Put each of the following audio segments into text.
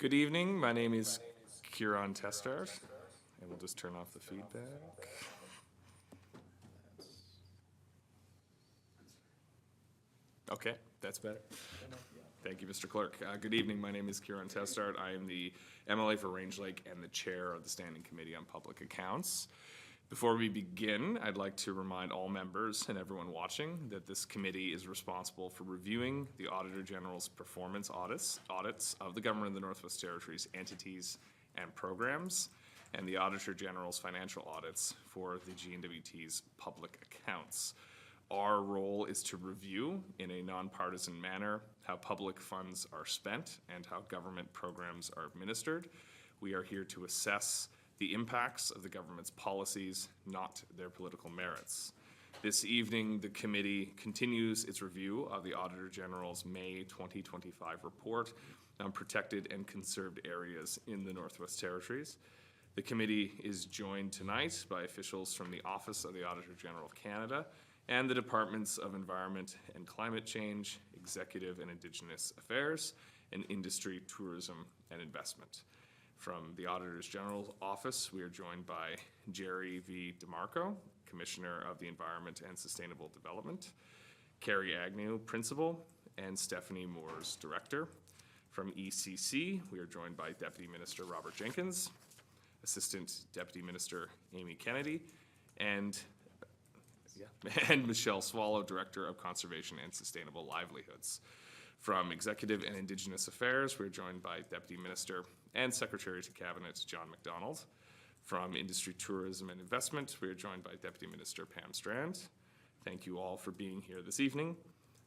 Good evening. My name is Kieran Testart, and we'll just turn off the feedback. Okay, that's better. Thank you, Mr. Clerk. Good evening. My name is Kieran Testart. I am the MLA for Range Lake and the Chair of the Standing Committee on Public Accounts. Before we begin, I'd like to remind all members and everyone watching that this committee is responsible for reviewing the Auditor General's performance audits of the Government of the Northwest Territories entities and programs, and the Auditor General's financial audits for the GNWT's public accounts. Our role is to review in a nonpartisan manner how public funds are spent and how government programs are administered. We are here to assess the impacts of the government's policies, not their political merits. This evening, the committee continues its review of the Auditor General's May 2025 report on protected and conserved areas in the Northwest Territories. The committee is joined tonight by officials from the Office of the Auditor General of Canada and the Departments of Environment and Climate Change, Executive and Indigenous Affairs, and Industry, Tourism, and Investment. From the Auditor General's Office, we are joined by Jerry V. DeMarco, Commissioner of the Environment and Sustainable Development, Carey Agnew, Principal, and Stephanie Moores, Director. From ECC, we are joined by Deputy Minister Robert Jenkins, Assistant Deputy Minister Amy Kennedy, and Michelle Swallow, Director of Conservation and Sustainable Livelihoods. From Executive and Indigenous Affairs, we're joined by Deputy Minister and Secretary to Cabinet John Macdonald. From Industry, Tourism and Investment, we are joined by Deputy Minister Pam Strand. Thank you all for being here this evening.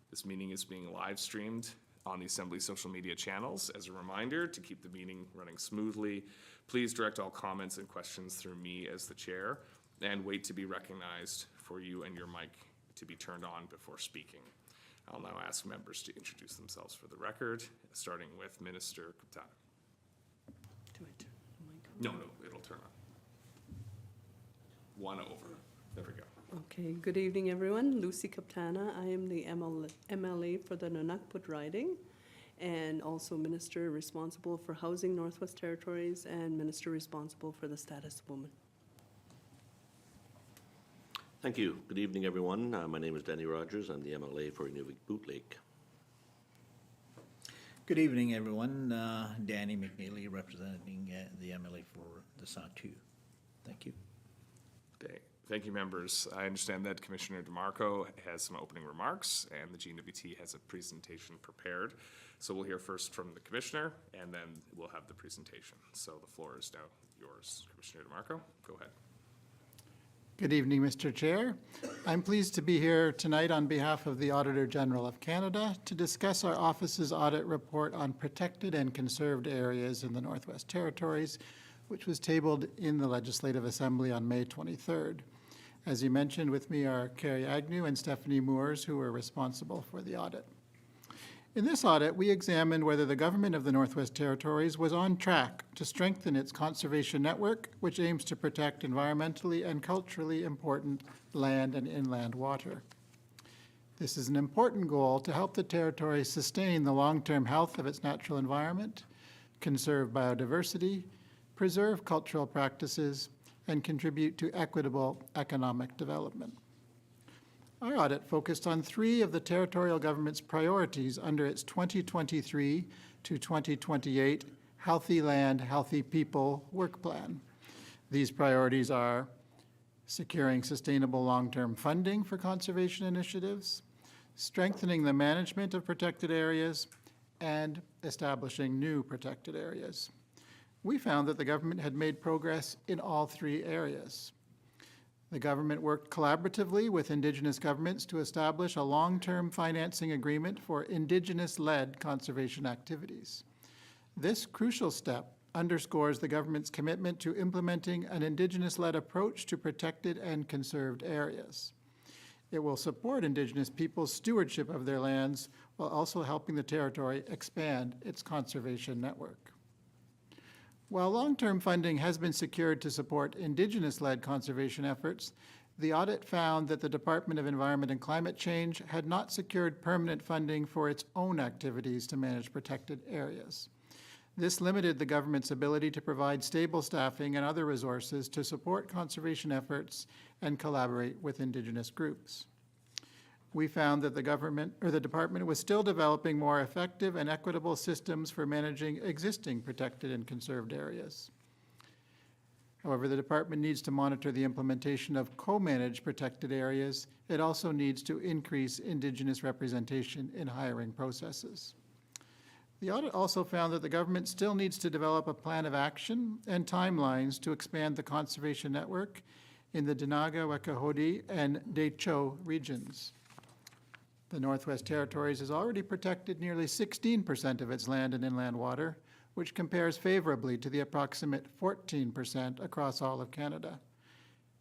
This meeting is being live streamed on the Assembly social media channels. As a reminder, to keep the meeting running smoothly, please direct all comments and questions through me as the chair, and wait to be recognized for you and your mic to be turned on before speaking. I'll now ask members to introduce themselves for the record, starting with Minister Captana. Do I turn the mic on? No, it'll turn on. One over. There we go. Okay, good evening, everyone. Lucy Captana. I am the MLA for the Nunukput riding, and also Minister responsible for Housing Northwest Territories and Minister responsible for the Status of Women. Thank you. Good evening, everyone. My name is Danny Rogers. I'm the MLA for Nunukput Lake. Good evening, everyone. Danny McNeely, representing the MLA for the Sahtu. Thank you. Okay. Thank you, members. I understand that Commissioner DeMarco has some opening remarks, and the GNWT has a presentation prepared. So we'll hear first from the Commissioner, and then we'll have the presentation. So the floor is now yours, Commissioner DeMarco. Go ahead. Good evening, Mr. Chair. I'm pleased to be here tonight on behalf of the Auditor General of Canada to discuss our office's audit report on protected and conserved areas in the Northwest Territories, which was tabled in the Legislative Assembly on May 23rd. As you mentioned, with me are Carey Agnew and Stephanie Moores, who were responsible for the audit. In this audit, we examined whether the Government of the Northwest Territories was on track to strengthen its conservation network, which aims to protect environmentally and culturally important land and inland water. This is an important goal to help the territory sustain the long-term health of its natural environment, conserve biodiversity, preserve cultural practices, and contribute to equitable economic development. Our audit focused on 3 of the territorial government's priorities under its 2023 to 2028 Healthy Land, Healthy People work plan. These priorities are securing sustainable long-term funding for conservation initiatives, strengthening the management of protected areas, and establishing new protected areas. We found that the government had made progress in all 3 areas. The government worked collaboratively with Indigenous governments to establish a long-term financing agreement for Indigenous-led conservation activities. This crucial step underscores the government's commitment to implementing an Indigenous-led approach to protected and conserved areas. It will support Indigenous people's stewardship of their lands while also helping the territory expand its conservation network. While long-term funding has been secured to support Indigenous-led conservation efforts, the audit found that the Department of Environment and Climate Change had not secured permanent funding for its own activities to manage protected areas. This limited the government's ability to provide stable staffing and other resources to support conservation efforts and collaborate with Indigenous groups. We found that the department was still developing more effective and equitable systems for managing existing protected and conserved areas. However, the department needs to monitor the implementation of co-managed protected areas. It also needs to increase Indigenous representation in hiring processes. The audit also found that the government still needs to develop a plan of action and timelines to expand the conservation network in the Det'anchogh and Det'anchogh regions. The Northwest Territories has already protected nearly 16% of its land and inland water, which compares favorably to the approximate 14% across all of Canada.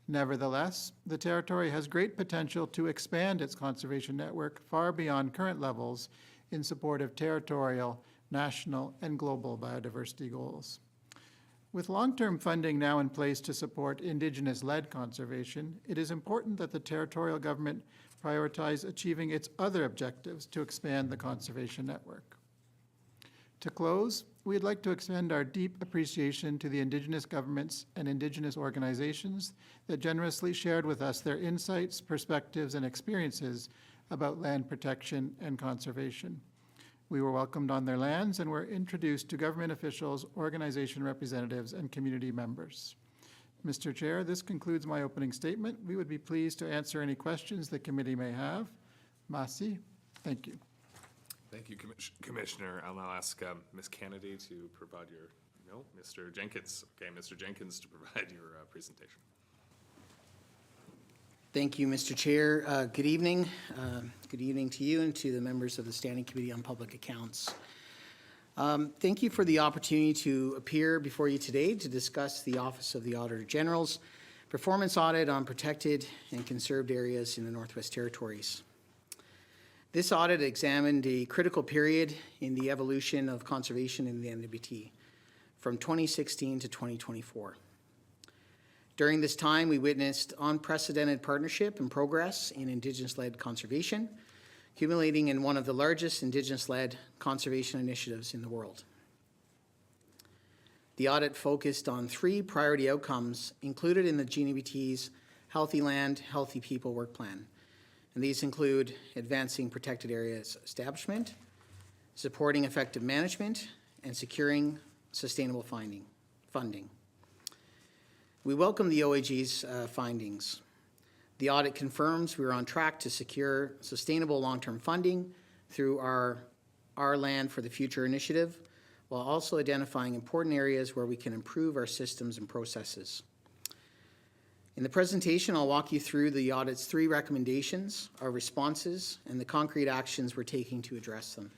Nevertheless, the territory has great potential to expand its conservation network far beyond current levels in support of territorial, national, and global biodiversity goals. With long-term funding now in place to support Indigenous-led conservation, it is important that the territorial government prioritize achieving its other objectives to expand the conservation network. To close, we'd like to extend our deep appreciation to the Indigenous governments and Indigenous organizations that generously shared with us their insights, perspectives, and experiences about land protection and conservation. We were welcomed on their lands and were introduced to government officials, organization representatives, and community members. Mr. Chair, this concludes my opening statement. We would be pleased to answer any questions the committee may have. Masi, thank you. Thank you, Commissioner. I'll now ask Ms. Kennedy to provide Mr. Jenkins. Okay, Mr. Jenkins to provide your presentation. Thank you, Mr. Chair. Good evening. Good evening to you and to the members of the Standing Committee on Public Accounts. Thank you for the opportunity to appear before you today to discuss the Office of the Auditor General's performance audit on protected and conserved areas in the Northwest Territories. This audit examined a critical period in the evolution of conservation in the NWT from 2016 to 2024. During this time, we witnessed unprecedented partnership and progress in Indigenous-led conservation, accumulating in one of the largest Indigenous-led conservation initiatives in the world. The audit focused on 3 priority outcomes included in the GNWT's Healthy Land, Healthy People Work Plan. And these include advancing protected areas establishment, supporting effective management, and securing sustainable funding. We welcome the OAG's findings. The audit confirms we are on track to secure sustainable long-term funding through our Land for the Future initiative, while also identifying important areas where we can improve our systems and processes. In the presentation, I'll walk you through the audit's 3 recommendations, our responses, and the concrete actions we're taking to address them.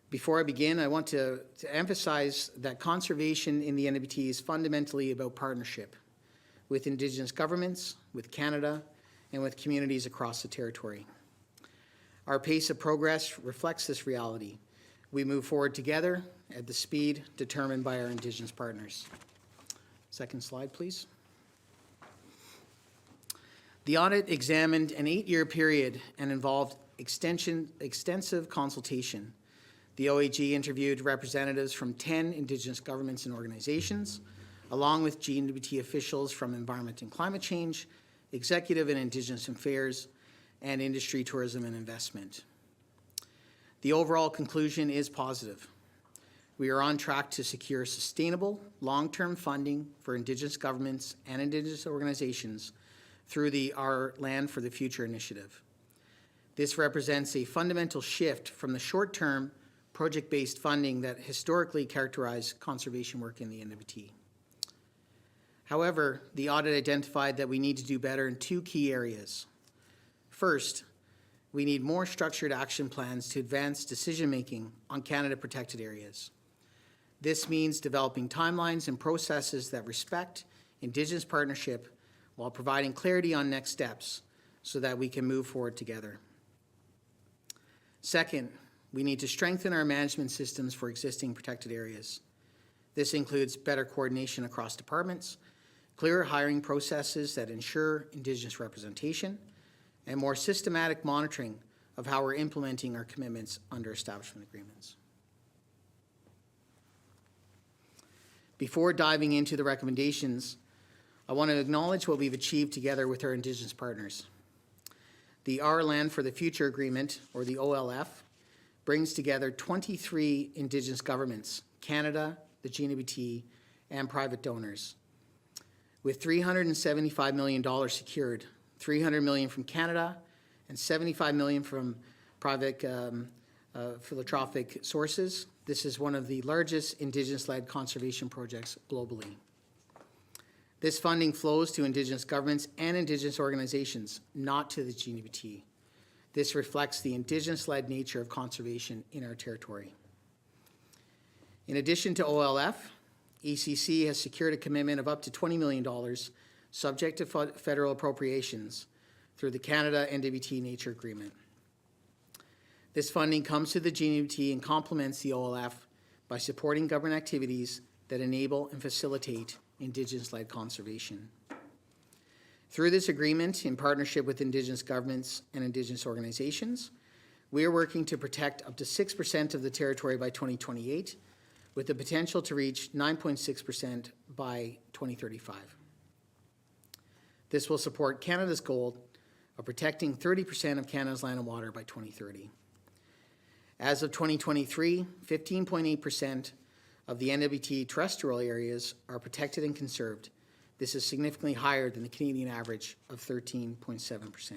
Before I begin, I want to emphasize that conservation in the NWT is fundamentally about partnership with Indigenous governments, with Canada, and with communities across the territory. Our pace of progress reflects this reality. We move forward together at the speed determined by our Indigenous partners. Second slide, please. The audit examined an 8-year period and involved extensive consultation. The OAG interviewed representatives from 10 Indigenous governments and organizations, along with GNWT officials from Environment and Climate Change, Executive and Indigenous Affairs, and Industry, Tourism, and Investment. The overall conclusion is positive. We are on track to secure sustainable, long-term funding for Indigenous governments and Indigenous organizations through the Our Land for the Future initiative. This represents a fundamental shift from the short-term, project-based funding that historically characterized conservation work in the NWT. However, the audit identified that we need to do better in 2 key areas. First, we need more structured action plans to advance decision-making on Canada protected areas. This means developing timelines and processes that respect Indigenous partnership while providing clarity on next steps so that we can move forward together. Second, we need to strengthen our management systems for existing protected areas. This includes better coordination across departments, clearer hiring processes that ensure Indigenous representation, and more systematic monitoring of how we're implementing our commitments under establishment agreements. Before diving into the recommendations, I want to acknowledge what we've achieved together with our Indigenous partners. The Our Land for the Future Agreement, or the OLF, brings together 23 Indigenous governments, Canada, the GNWT, and private donors. With $375 million secured, $300 million from Canada and $75 million from private philanthropic sources, this is one of the largest Indigenous-led conservation projects globally. This funding flows to Indigenous governments and Indigenous organizations, not to the GNWT. This reflects the Indigenous-led nature of conservation in our territory. In addition to OLF, ECC has secured a commitment of up to $20 million, subject to federal appropriations, through the Canada-NWT Nature Agreement. This funding comes to the GNWT and complements the OLF by supporting government activities that enable and facilitate Indigenous-led conservation. Through this agreement, in partnership with Indigenous governments and Indigenous organizations, we are working to protect up to 6% of the territory by 2028, with the potential to reach 9.6% by 2035. This will support Canada's goal of protecting 30% of Canada's land and water by 2030. As of 2023, 15.8% of the NWT terrestrial areas are protected and conserved. This is significantly higher than the Canadian average of 13.7%.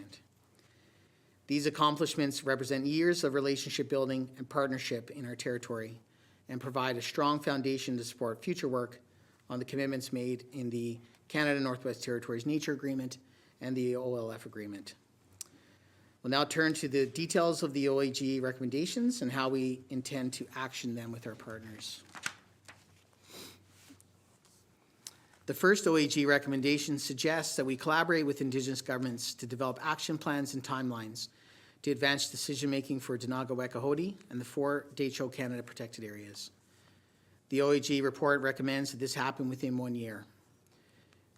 These accomplishments represent years of relationship building and partnership in our territory and provide a strong foundation to support future work on the commitments made in the Canada Northwest Territories Nature Agreement and the OLF Agreement. We'll now turn to the details of the OAG recommendations and how we intend to action them with our partners. The first OAG recommendation suggests that we collaborate with Indigenous governments to develop action plans and timelines to advance decision-making for Det'anchogh and the 4 Det'anchogh Canada protected areas. The OAG report recommends that this happen within 1 year.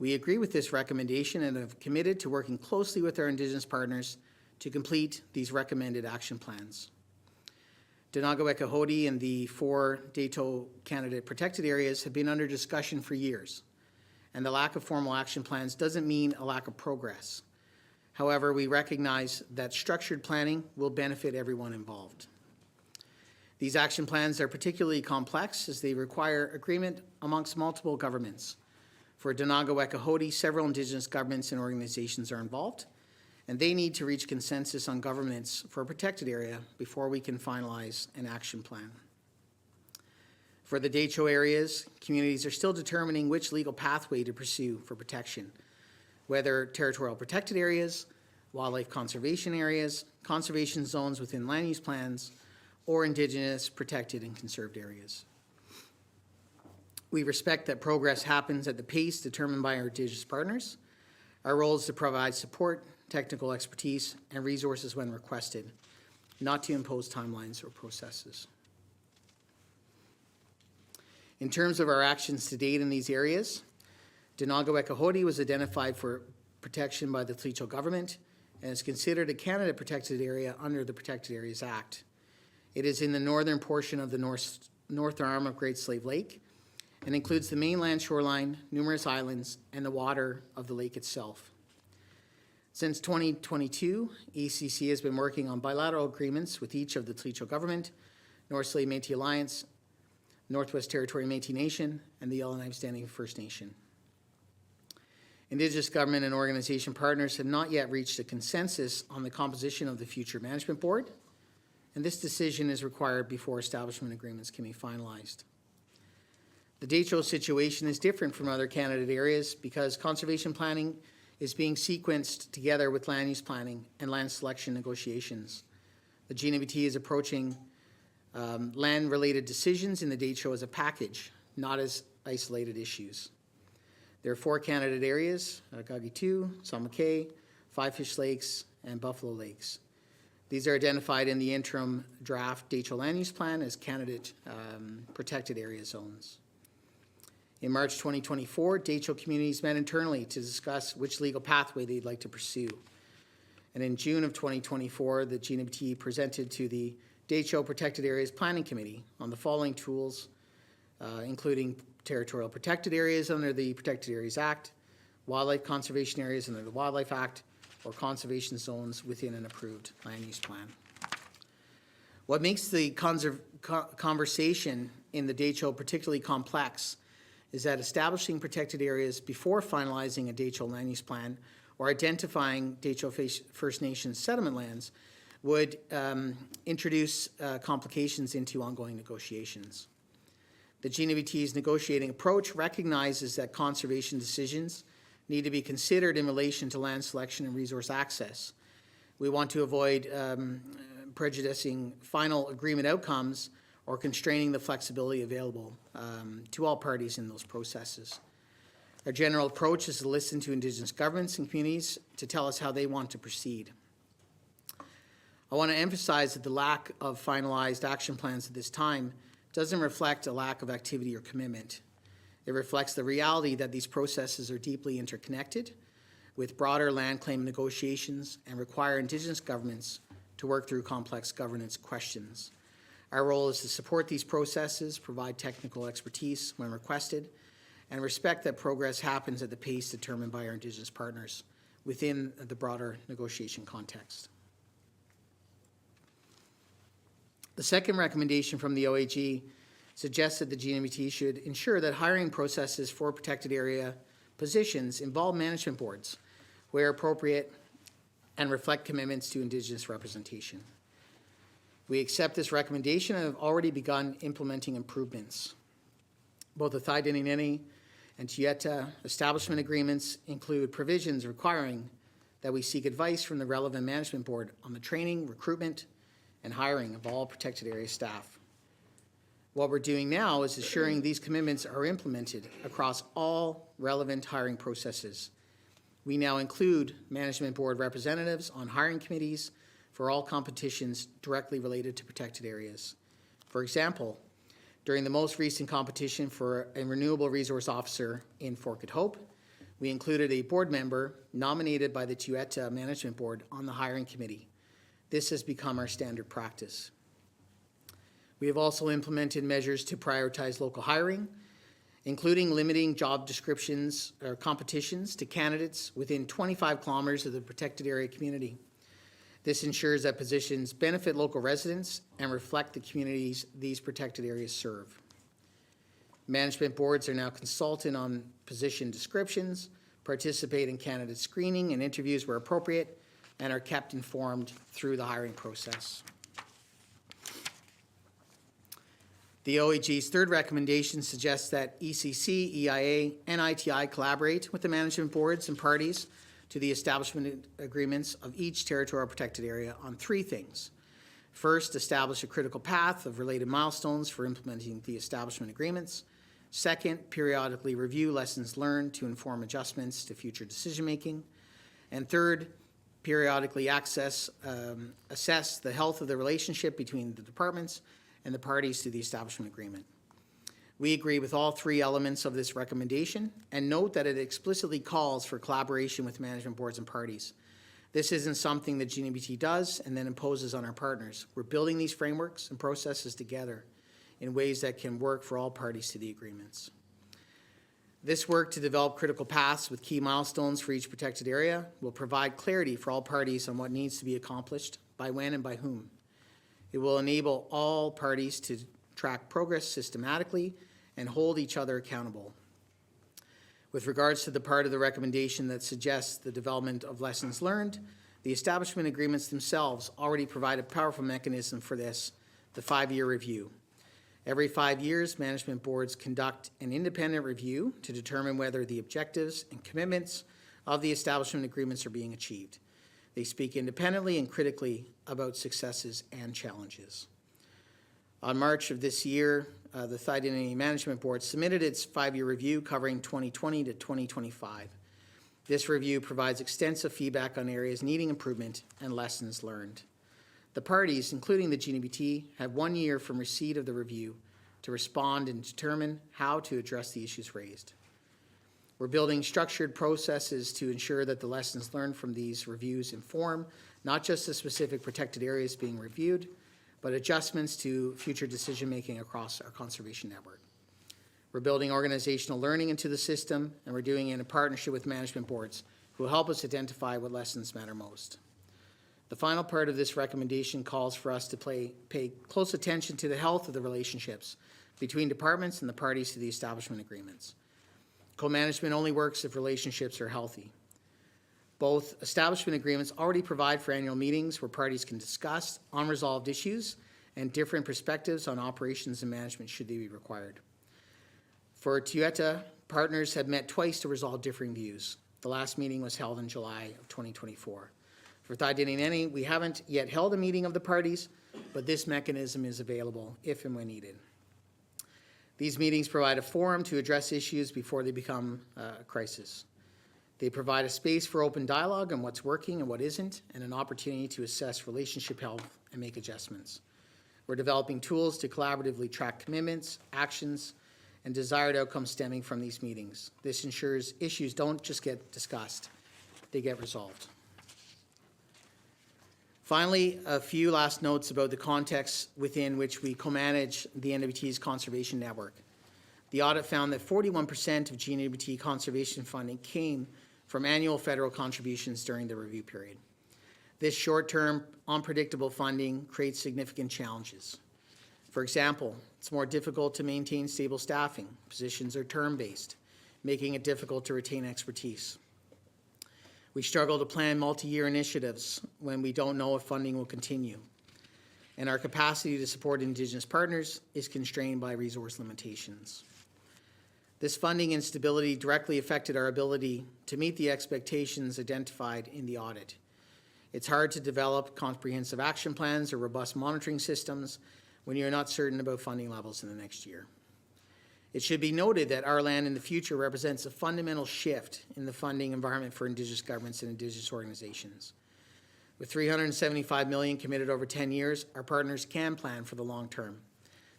We agree with this recommendation and have committed to working closely with our Indigenous partners to complete these recommended action plans. Det'anchogh and the 4 Det'anchogh Canada protected areas have been under discussion for years, and the lack of formal action plans doesn't mean a lack of progress. However, we recognize that structured planning will benefit everyone involved. These action plans are particularly complex as they require agreement amongst multiple governments. For Det'anchogh, several Indigenous governments and organizations are involved, and they need to reach consensus on governments for a protected area before we can finalize an action plan. For the Det'anchogh areas, communities are still determining which legal pathway to pursue for protection, whether territorial protected areas, wildlife conservation areas, conservation zones within land use plans, or Indigenous protected and conserved areas. We respect that progress happens at the pace determined by our Indigenous partners. Our role is to provide support, technical expertise, and resources when requested, not to impose timelines or processes. In terms of our actions to date in these areas, Det'anchogh was identified for protection by the Det'anchogh government and is considered a Canada protected area under the Protected Areas Act. It is in the northern portion of the north arm of Great Slave Lake and includes the mainland shoreline, numerous islands, and the water of the lake itself. Since 2022, ECC has been working on bilateral agreements with each of the Det'anchogh government, North Slave Métis Alliance, Northwest Territory Métis Nation, and the Yellowknife Standing First Nation. Indigenous government and organization partners have not yet reached a consensus on the composition of the future management board, and this decision is required before establishment agreements can be finalized. The Det'anchogh situation is different from other candidate areas because conservation planning is being sequenced together with land use planning and land selection negotiations. The GNWT is approaching land-related decisions in the Det'anchogh as a package, not as isolated issues. There are 4 candidate areas, Agnew 2, Samake, Five Fish Lakes, and Buffalo Lakes. These are identified in the interim draft Det'anchogh land use plan as candidate protected area zones. In March 2024, Det'anchogh communities met internally to discuss which legal pathway they'd like to pursue. And in June of 2024, the GNWT presented to the Det'anchogh Protected Areas Planning Committee on the following tools including territorial protected areas under the Protected Areas Act, wildlife conservation areas under the Wildlife Act, or conservation zones within an approved land use plan. What makes the conversation in the Det'anchogh particularly complex is that establishing protected areas before finalizing a Det'anchogh land use plan or identifying Det'anchogh First Nations settlement lands would introduce complications into ongoing negotiations. The GNWT's negotiating approach recognizes that conservation decisions need to be considered in relation to land selection and resource access. We want to avoid prejudicing final agreement outcomes or constraining the flexibility available to all parties in those processes. Our general approach is to listen to Indigenous governments and communities to tell us how they want to proceed. I want to emphasize that the lack of finalized action plans at this time doesn't reflect a lack of activity or commitment. It reflects the reality that these processes are deeply interconnected with broader land claim negotiations and require Indigenous governments to work through complex governance questions. Our role is to support these processes, provide technical expertise when requested, and respect that progress happens at the pace determined by our Indigenous partners within the broader negotiation context. The second recommendation from the OAG suggests that the GNWT should ensure that hiring processes for protected area positions involve management boards where appropriate and reflect commitments to Indigenous representation. We accept this recommendation and have already begun implementing improvements. Both the Det'anchogh and GNWT establishment agreements include provisions requiring that we seek advice from the relevant management board on the training, recruitment, and hiring of all protected area staff. What we're doing now is assuring these commitments are implemented across all relevant hiring processes. We now include management board representatives on hiring committees for all competitions directly related to protected areas. For example, during the most recent competition for a renewable resource officer in Forked Hope, we included a board member nominated by the GNWT management board on the hiring committee. This has become our standard practice. We have also implemented measures to prioritize local hiring, including limiting job descriptions or competitions to candidates within 25 kilometers of the protected area community. This ensures that positions benefit local residents and reflect the communities these protected areas serve. Management boards are now consulted on position descriptions, participate in candidate screening and interviews where appropriate, and are kept informed through the hiring process. The OAG's third recommendation suggests that ECC, EIA, and ITI collaborate with the management boards and parties to the establishment agreements of each territorial protected area on three things. First, establish a critical path of related milestones for implementing the establishment agreements. Second, periodically review lessons learned to inform adjustments to future decision-making. And third, periodically assess the health of the relationship between the departments and the parties to the establishment agreement. We agree with all three elements of this recommendation and note that it explicitly calls for collaboration with management boards and parties. This isn't something that GNWT does and then imposes on our partners. We're building these frameworks and processes together in ways that can work for all parties to the agreements. This work to develop critical paths with key milestones for each protected area will provide clarity for all parties on what needs to be accomplished, by when and by whom. It will enable all parties to track progress systematically and hold each other accountable. With regards to the part of the recommendation that suggests the development of lessons learned, the establishment agreements themselves already provide a powerful mechanism for this, the 5-year review. Every 5 years, management boards conduct an independent review to determine whether the objectives and commitments of the establishment agreements are being achieved. They speak independently and critically about successes and challenges. On March of this year, the Det'anchogh Management Board submitted its 5-year review covering 2020 to 2025. This review provides extensive feedback on areas needing improvement and lessons learned. The parties, including the GNWT, have 1 year from receipt of the review to respond and determine how to address the issues raised. We're building structured processes to ensure that the lessons learned from these reviews inform not just the specific protected areas being reviewed, but adjustments to future decision-making across our conservation network. We're building organizational learning into the system, and we're doing it in a partnership with management boards who will help us identify what lessons matter most. The final part of this recommendation calls for us to pay close attention to the health of the relationships between departments and the parties to the establishment agreements. Co-management only works if relationships are healthy. Both establishment agreements already provide for annual meetings where parties can discuss unresolved issues and different perspectives on operations and management should they be required. For Det'anchogh, partners have met twice to resolve differing views. The last meeting was held in July of 2024. For Det'anchogh, we haven't yet held a meeting of the parties, but this mechanism is available if and when needed. These meetings provide a forum to address issues before they become a crisis. They provide a space for open dialogue on what's working and what isn't, and an opportunity to assess relationship health and make adjustments. We're developing tools to collaboratively track commitments, actions, and desired outcomes stemming from these meetings. This ensures issues don't just get discussed, they get resolved. Finally, a few last notes about the context within which we co-manage the NWT's conservation network. The audit found that 41% of GNWT conservation funding came from annual federal contributions during the review period. This short-term, unpredictable funding creates significant challenges. For example, it's more difficult to maintain stable staffing. Positions are term-based, making it difficult to retain expertise. We struggle to plan multi-year initiatives when we don't know if funding will continue. And our capacity to support Indigenous partners is constrained by resource limitations. This funding instability directly affected our ability to meet the expectations identified in the audit. It's hard to develop comprehensive action plans or robust monitoring systems when you're not certain about funding levels in the next year. It should be noted that our land in the future represents a fundamental shift in the funding environment for Indigenous governments and Indigenous organizations. With $375 million committed over 10 years, our partners can plan for the long term.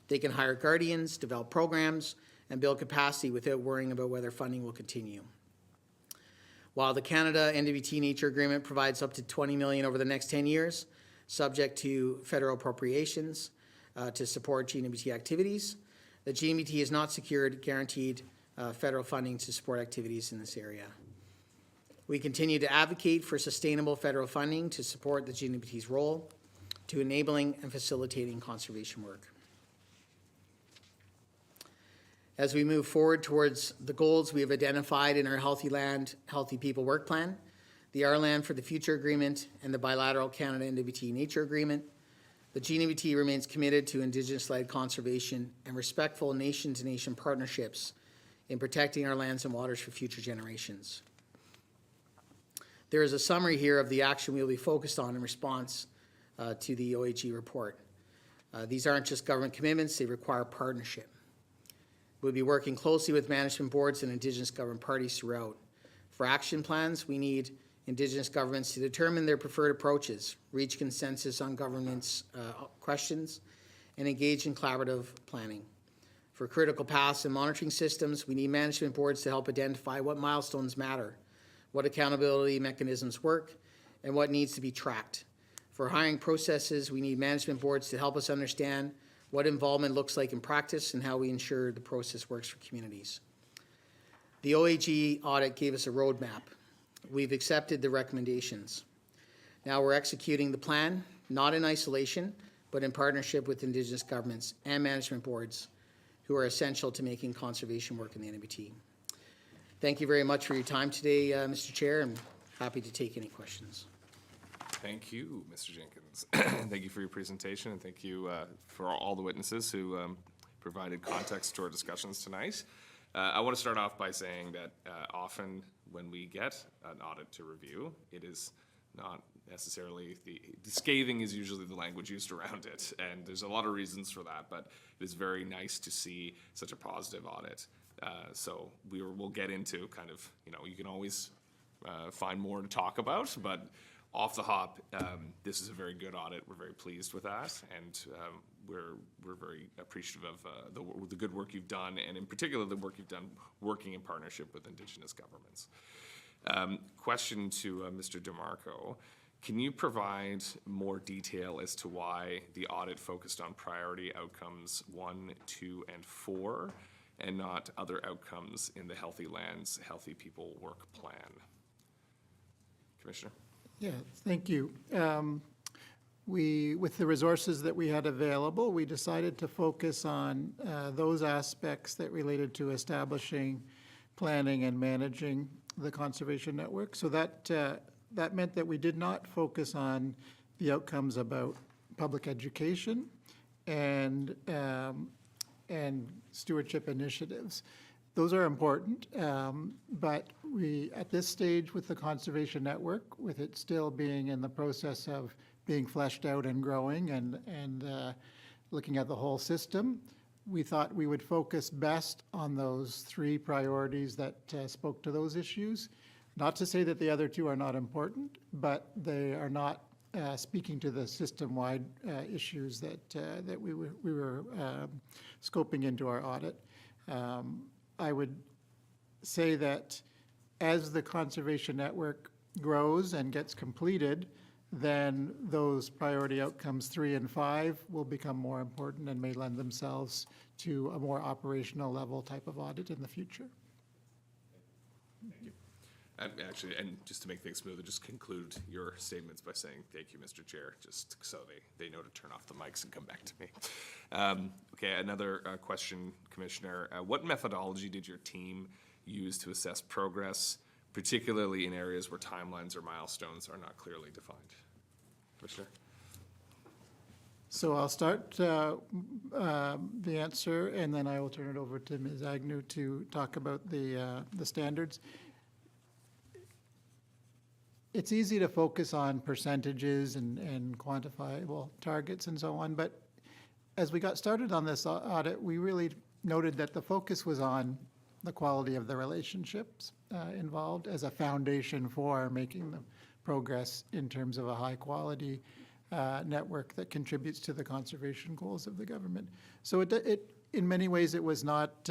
They can hire guardians, develop programs, and build capacity without worrying about whether funding will continue. While the Canada NWT Nature Agreement provides up to $20 million over the next 10 years, subject to federal appropriations to support GNWT activities, the GNWT has not secured guaranteed federal funding to support activities in this area. We continue to advocate for sustainable federal funding to support the GNWT's role to enabling and facilitating conservation work. As we move forward towards the goals we have identified in our Healthy Land, Healthy People work plan, the Our Land for the Future Agreement, and the bilateral Canada-NWT Nature Agreement, the GNWT remains committed to Indigenous-led conservation and respectful nation-to-nation partnerships in protecting our lands and waters for future generations. There is a summary here of the action we will be focused on in response to the OAG report. These aren't just government commitments, they require partnership. We'll be working closely with management boards and Indigenous government parties throughout. For action plans, we need Indigenous governments to determine their preferred approaches, reach consensus on government's questions, and engage in collaborative planning. For critical paths and monitoring systems, we need management boards to help identify what milestones matter, what accountability mechanisms work, and what needs to be tracked. For hiring processes, we need management boards to help us understand what involvement looks like in practice and how we ensure the process works for communities. The OAG audit gave us a roadmap. We've accepted the recommendations. Now we're executing the plan, not in isolation, but in partnership with Indigenous governments and management boards who are essential to making conservation work in the NWT. Thank you very much for your time today, Mr. Chair. I'm happy to take any questions. Thank you, Mr. Jenkins. Thank you for your presentation, and thank you for all the witnesses who provided context to our discussions tonight. I want to start off by saying that often when we get an audit to review, it is not necessarily the scathing is usually the language used around it, and there's a lot of reasons for that, but it is very nice to see such a positive audit. So we'll get into kind of, you can always find more to talk about, but off the hop, this is a very good audit. We're very pleased with that, and we're very appreciative of the good work you've done, and in particular the work you've done working in partnership with Indigenous governments. Question to Mr. DeMarco. Can you provide more detail as to why the audit focused on priority outcomes 1, 2, and 4, and not other outcomes in the Healthy Lands, Healthy People Work Plan. Commissioner? Yeah, thank you. With the resources that we had available, we decided to focus on those aspects that related to establishing, planning, and managing the conservation network. So that meant that we did not focus on the outcomes about public education and stewardship initiatives. Those are important, but we, at this stage with the conservation network, with it still being in the process of being fleshed out and growing and looking at the whole system, we thought we would focus best on those three priorities that spoke to those issues. Not to say that the other two are not important, but they are not speaking to the system-wide issues that we were scoping into our audit. I would say that as the conservation network grows and gets completed, then those priority outcomes 3 and 5 will become more important and may lend themselves to a more operational level type of audit in the future. Thank you. Actually, and just to make things smoother, just conclude your statements by saying, thank you, Mr. Chair, just so they know to turn off the mics and come back to me. Okay, another question, Commissioner. What methodology did your team use to assess progress, particularly in areas where timelines or milestones are not clearly defined? Commissioner? So I'll start the answer, and then I will turn it over to Ms. Agnew to talk about the standards. It's easy to focus on percentages and quantifiable targets and so on, but as we got started on this audit, we really noted that the focus was on the quality of the relationships involved as a foundation for making the progress in terms of a high-quality network that contributes to the conservation goals of the government. So it in many ways, it was not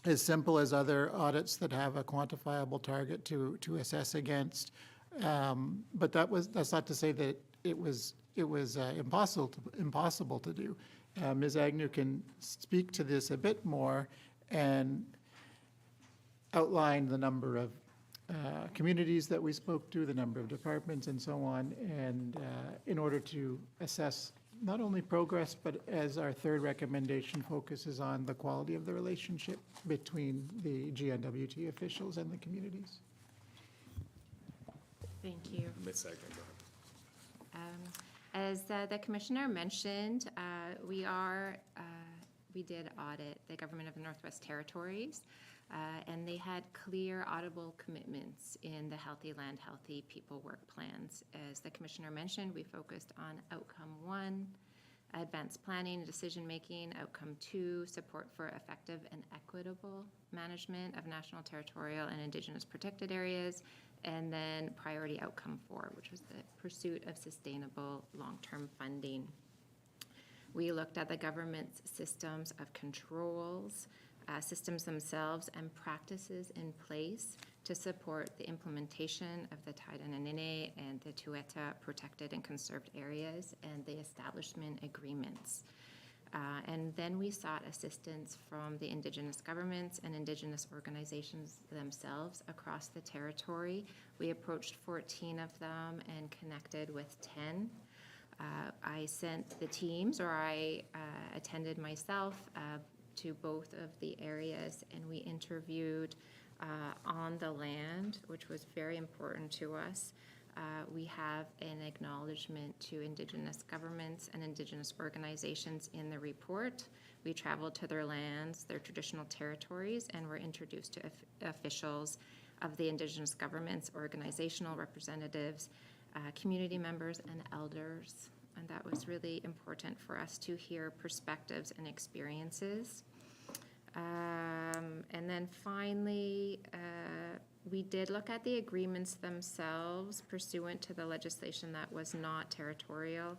as simple as other audits that have a quantifiable target to assess against. But that's not to say that it was impossible to do. Ms. Agnew can speak to this a bit more and outline the number of communities that we spoke to, the number of departments and so on, and in order to assess not only progress, but as our third recommendation focuses on the quality of the relationship between the GNWT officials and the communities. Thank you. Ms. Agnew, go ahead. As the Commissioner mentioned, we did audit the Government of the Northwest Territories, and they had clear auditable commitments in the Healthy Land, Healthy People work plans. As the Commissioner mentioned, we focused on outcome 1, advanced planning and decision-making, outcome 2, support for effective and equitable management of national, territorial, and Indigenous protected areas, and then priority outcome 4, which was the pursuit of sustainable long-term funding. We looked at the government's systems of controls, systems themselves, and practices in place to support the implementation of the Det'anchogh and the Tueta protected and conserved areas and the establishment agreements. And then we sought assistance from the Indigenous governments and Indigenous organizations themselves across the territory. We approached 14 of them and connected with 10. I sent the teams, or I attended myself to both of the areas, and we interviewed on the land, which was very important to us. We have an acknowledgement to Indigenous governments and Indigenous organizations in the report. We traveled to their lands, their traditional territories, and were introduced to officials of the Indigenous governments, organizational representatives, community members, and elders. And that was really important for us to hear perspectives and experiences. And then finally, we did look at the agreements themselves pursuant to the legislation that was not territorial.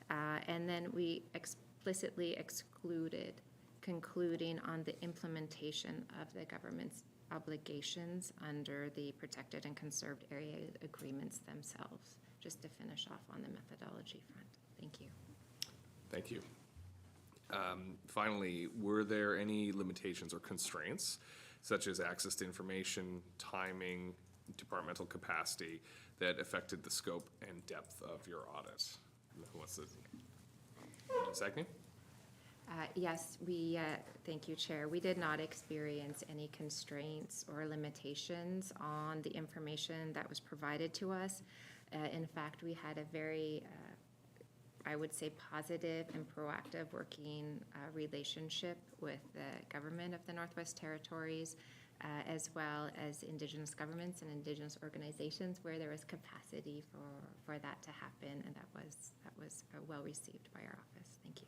And then we explicitly excluded concluding on the implementation of the government's obligations under the protected and conserved area agreements themselves, just to finish off on the methodology front. Thank you. Thank you. Finally, were there any limitations or constraints, such as access to information, timing, departmental capacity, that affected the scope and depth of your audit? Who wants to? Ms. Agnew? Yes, thank you, Chair. We did not experience any constraints or limitations on the information that was provided to us. In fact, we had a very, I would say, positive and proactive working relationship with the government of the Northwest Territories, as well as Indigenous governments and Indigenous organizations where there was capacity for that to happen, and that was well received by our office. Thank you.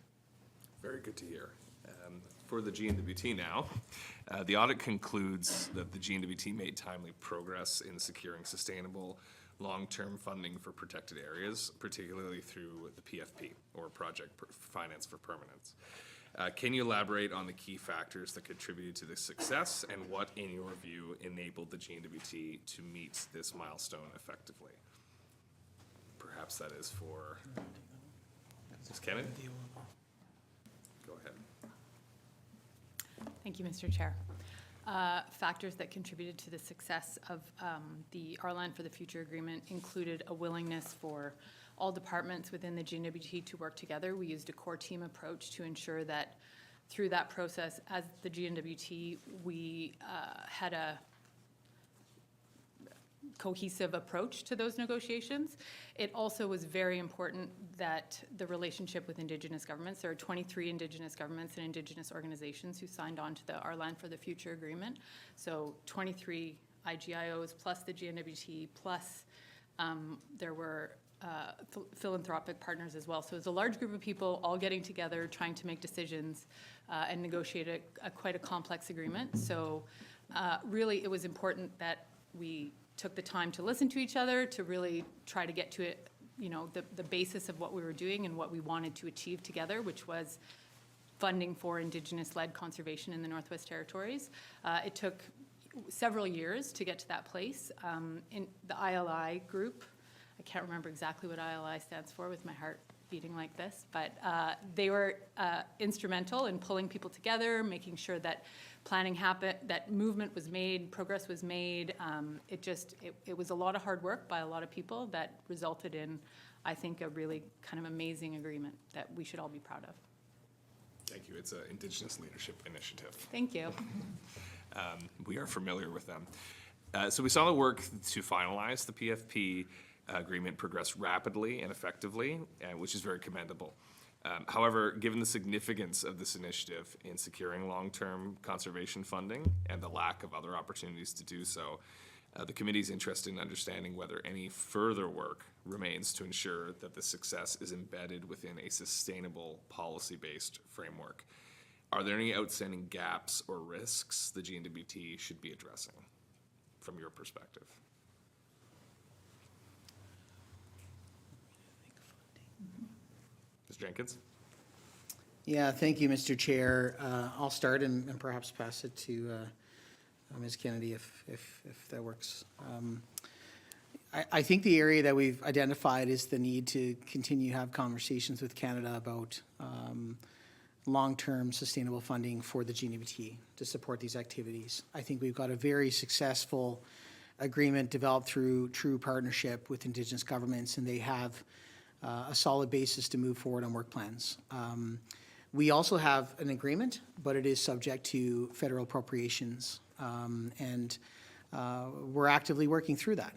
Very good to hear. For the GNWT now, the audit concludes that the GNWT made timely progress in securing sustainable long-term funding for protected areas, particularly through the PFP, or Project Finance for Permanence. Can you elaborate on the key factors that contributed to this success, and what, in your view, enabled the GNWT to meet this milestone effectively? Perhaps that is for Ms. Kennedy? Go ahead. Thank you, Mr. Chair. Factors that contributed to the success of the Our Land for the Future agreement included a willingness for all departments within the GNWT to work together. We used a core team approach to ensure that through that process, as the GNWT, we had a cohesive approach to those negotiations. It also was very important that the relationship with Indigenous governments, there are 23 Indigenous governments and Indigenous organizations who signed on to the Our Land for the Future agreement. So 23 IGIOs plus the GNWT plus there were philanthropic partners as well. So it was a large group of people all getting together, trying to make decisions and negotiate quite a complex agreement. So really it was important that we took the time to listen to each other, to really try to get to it, you know, the basis of what we were doing and what we wanted to achieve together, which was funding for Indigenous-led conservation in the Northwest Territories. It took several years to get to that place. In the ILI group, I can't remember exactly what ILI stands for with my heart beating like this, but they were instrumental in pulling people together, making sure that planning happened, that movement was made, progress was made. It was a lot of hard work by a lot of people that resulted in, I think, a really kind of amazing agreement that we should all be proud of. Thank you. It's an Indigenous Leadership Initiative. Thank you. We are familiar with them. So we saw the work to finalize the PFP agreement progress rapidly and effectively, which is very commendable. However, given the significance of this initiative in securing long-term conservation funding and the lack of other opportunities to do so, the committee's interested in understanding whether any further work remains to ensure that the success is embedded within a sustainable policy-based framework. Are there any outstanding gaps or risks the GNWT should be addressing from your perspective? Ms. Jenkins? Yeah, thank you, Mr. Chair. I'll start and perhaps pass it to Ms. Kennedy if that works. I think the area that we've identified is the need to continue to have conversations with Canada about long-term sustainable funding for the GNWT to support these activities. I think we've got a very successful agreement developed through true partnership with Indigenous governments, and they have a solid basis to move forward on work plans. We also have an agreement, but it is subject to federal appropriations, and we're actively working through that.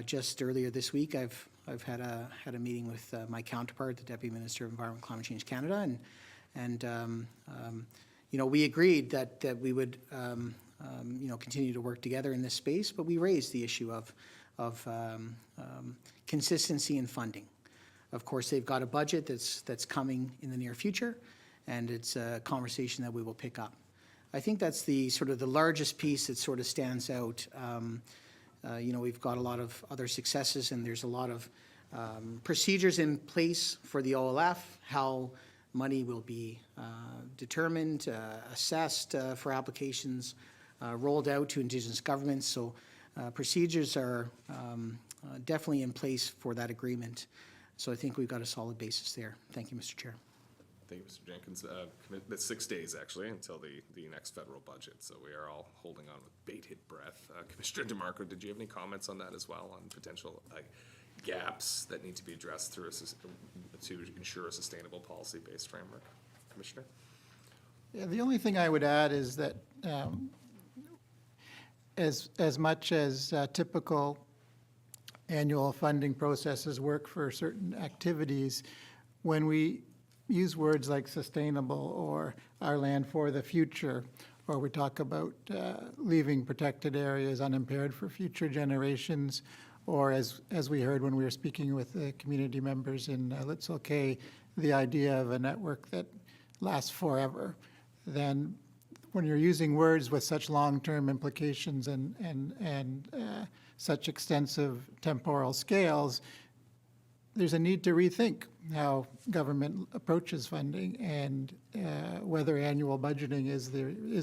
Just earlier this week, I've had a meeting with my counterpart, the Deputy Minister of Environment and Climate Change Canada, and you know, we agreed that we would you know, continue to work together in this space, but we raised the issue of consistency in funding. Of course, they've got a budget that's coming in the near future, and it's a conversation that we will pick up. I think that's the sort of the largest piece that sort of stands out. You know, we've got a lot of other successes, and there's a lot of procedures in place for the OLF, how money will be determined, assessed for applications, rolled out to Indigenous governments. So procedures are definitely in place for that agreement. So I think we've got a solid basis there. Thank you, Mr. Chair. Thank you, Mr. Jenkins. That's 6 days, actually, until the next federal budget, so we are all holding on with bated breath. Commissioner DeMarco, did you have any comments on that as well, on potential gaps that need to be addressed through to ensure a sustainable policy-based framework? Commissioner? Yeah, the only thing I would add is that as much as typical annual funding processes work for certain activities, when we use words like sustainable or our land for the future, or we talk about leaving protected areas unimpaired for future generations, or as we heard when we were speaking with the community members in Litzel Cay, the idea of a network that lasts forever, then when you're using words with such long-term implications and such extensive temporal scales, there's a need to rethink how government approaches funding and whether annual budgeting is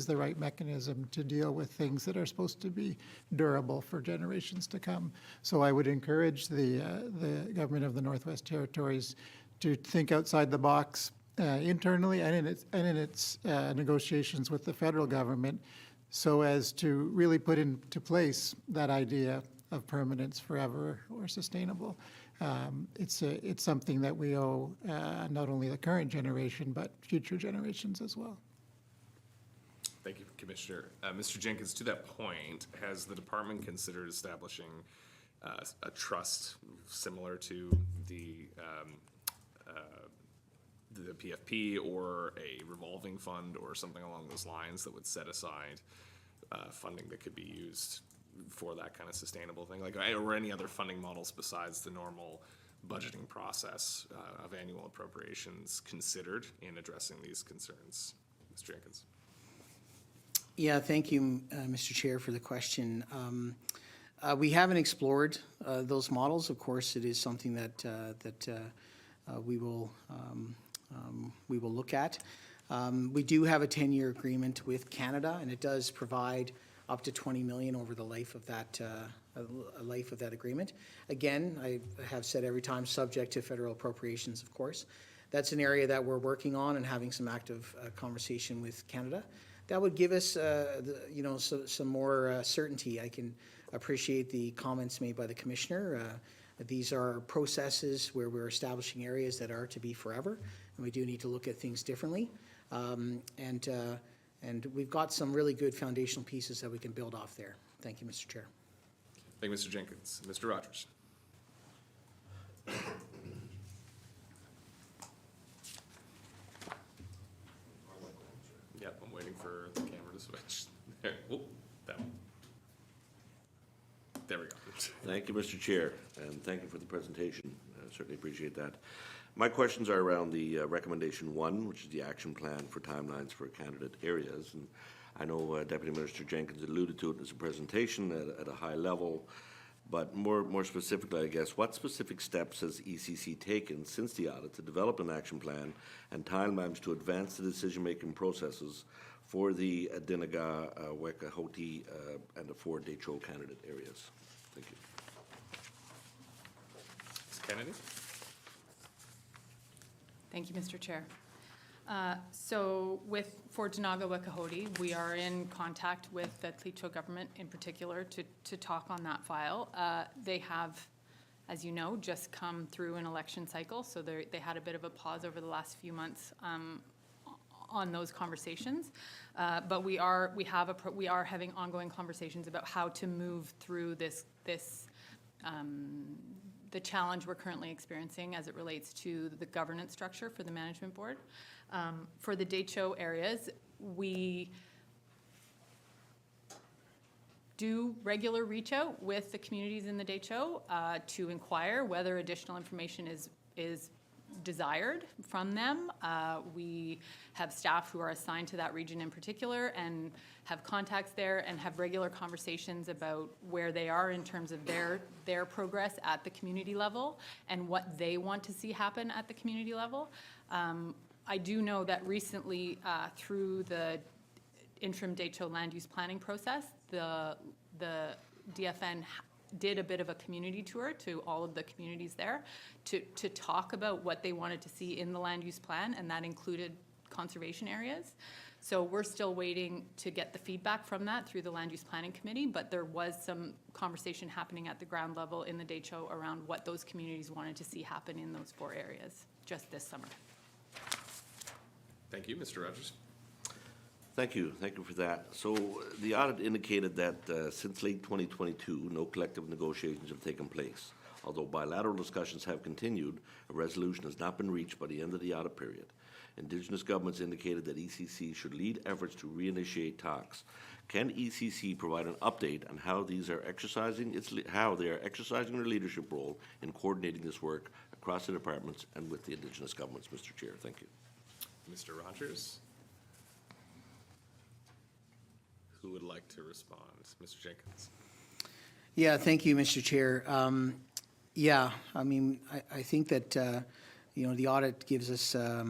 the right mechanism to deal with things that are supposed to be durable for generations to come. So I would encourage the government of the Northwest Territories to think outside the box internally and in its negotiations with the federal government, so as to really put into place that idea of permanence forever or sustainable. It's something that we owe not only the current generation, but future generations as well. Thank you, Commissioner. Mr. Jenkins, to that point, has the department considered establishing a trust similar to the PFP, or a revolving fund or something along those lines that would set aside funding that could be used for that kind of sustainable thing, like, or any other funding models besides the normal budgeting process of annual appropriations considered in addressing these concerns? Mr. Jenkins. Yeah, thank you, Mr. Chair, for the question. We haven't explored those models. Of course, it is something that we will look at. We do have a 10-year agreement with Canada, and it does provide up to $20 million over the life of that agreement. Again, I have said every time, subject to federal appropriations, of course. That's an area that we're working on and having some active conversation with Canada. That would give us, some more certainty. I can appreciate the comments made by the Commissioner. These are processes where we're establishing areas that are to be forever, and we do need to look at things differently. And we've got some really good foundational pieces that we can build off there. Thank you, Mr. Chair. Thank you, Mr. Jenkins. Mr. Rogers. Yep, I'm waiting for the camera to switch. There, whoop, that one. There we go. Thank you, Mr. Chair, and thank you for the presentation. I certainly appreciate that. My questions are around the recommendation 1, which is the action plan for timelines for candidate areas. And I know Deputy Minister Jenkins alluded to it in his presentation at a high level, but more specifically, I guess, what specific steps has ECC taken since the audit to develop an action plan and timelines to advance the decision-making processes for the Det'anchogh, Wekahoti, and the 4 Det'anchogh candidate areas? Thank you. Ms. Kennedy? Thank you, Mr. Chair. So for Det'anchogh Wekahoti, we are in contact with the Det'anchogh government in particular to talk on that file. They have, as you know, just come through an election cycle, so they had a bit of a pause over the last few months on those conversations. But we are having ongoing conversations about how to move through the challenge we're currently experiencing as it relates to the governance structure for the management board. For the Det'anchogh areas, we do regular reach out with the communities in the Det'anchogh to inquire whether additional information is desired from them. We have staff who are assigned to that region in particular and have contacts there and have regular conversations about where they are in terms of their progress at the community level and what they want to see happen at the community level. I do know that recently through the interim Det'anchogh land use planning process, the DFN did a bit of a community tour to all of the communities there to talk about what they wanted to see in the land use plan, and that included conservation areas. So we're still waiting to get the feedback from that through the Land Use Planning Committee, but there was some conversation happening at the ground level in the Det'anchogh around what those communities wanted to see happen in those 4 areas just this summer. Thank you, Mr. Rogers. Thank you for that. So the audit indicated that since late 2022, no collective negotiations have taken place. Although bilateral discussions have continued, a resolution has not been reached by the end of the audit period. Indigenous governments indicated that ECC should lead efforts to reinitiate talks. Can ECC provide an update on how they are exercising their leadership role in coordinating this work across the departments and with the Indigenous governments, Mr. Chair? Thank you. Mr. Rogers? Who would like to respond? Mr. Jenkins? Yeah, thank you, Mr. Chair. Yeah, I mean, I think that, the audit gives us a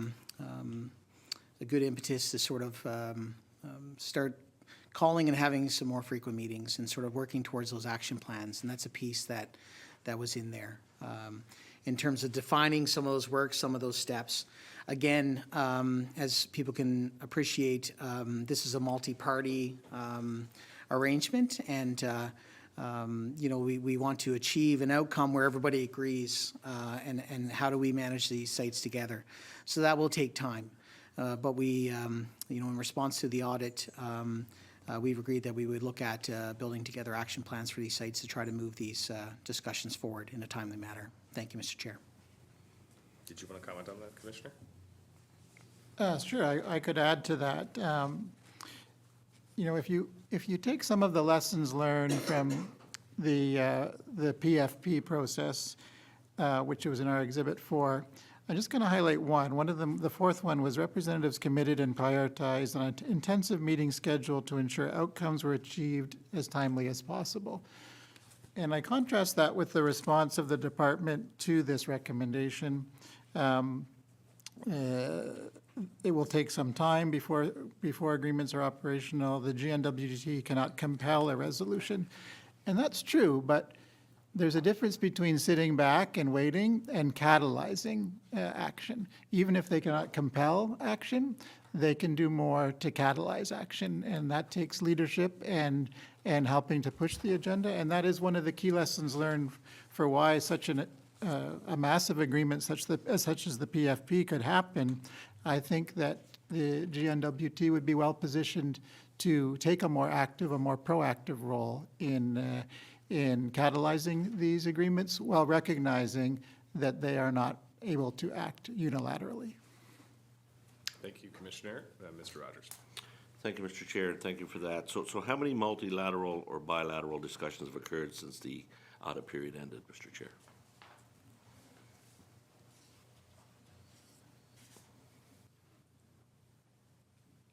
good impetus to sort of start calling and having some more frequent meetings and sort of working towards those action plans. And that's a piece that was in there. In terms of defining some of those works, some of those steps. Again, as people can appreciate, this is a multi-party arrangement, and we want to achieve an outcome where everybody agrees, and how do we manage these sites together. So that will take time. But we, in response to the audit, we've agreed that we would look at building together action plans for these sites to try to move these discussions forward in a timely manner. Thank you, Mr. Chair. Did you want to comment on that, Commissioner? Sure, I could add to that. If you take some of the lessons learned from the PFP process, which was in our Exhibit 4, I'm just going to highlight one. One of them, the fourth one, was representatives committed and prioritized an intensive meeting schedule to ensure outcomes were achieved as timely as possible. And I contrast that with the response of the department to this recommendation. It will take some time before agreements are operational. The GNWT cannot compel a resolution. And that's true, but there's a difference between sitting back and waiting and catalyzing action. Even if they cannot compel action, they can do more to catalyze action, and that takes leadership and helping to push the agenda. And that is one of the key lessons learned for why such a massive agreement such as the PFP could happen. I think that the GNWT would be well positioned to take a more active, a more proactive role in catalyzing these agreements while recognizing that they are not able to act unilaterally. Thank you, Commissioner. Mr. Rogers? Thank you, Mr. Chair. Thank you for that. So how many multilateral or bilateral discussions have occurred since the audit period ended, Mr. Chair?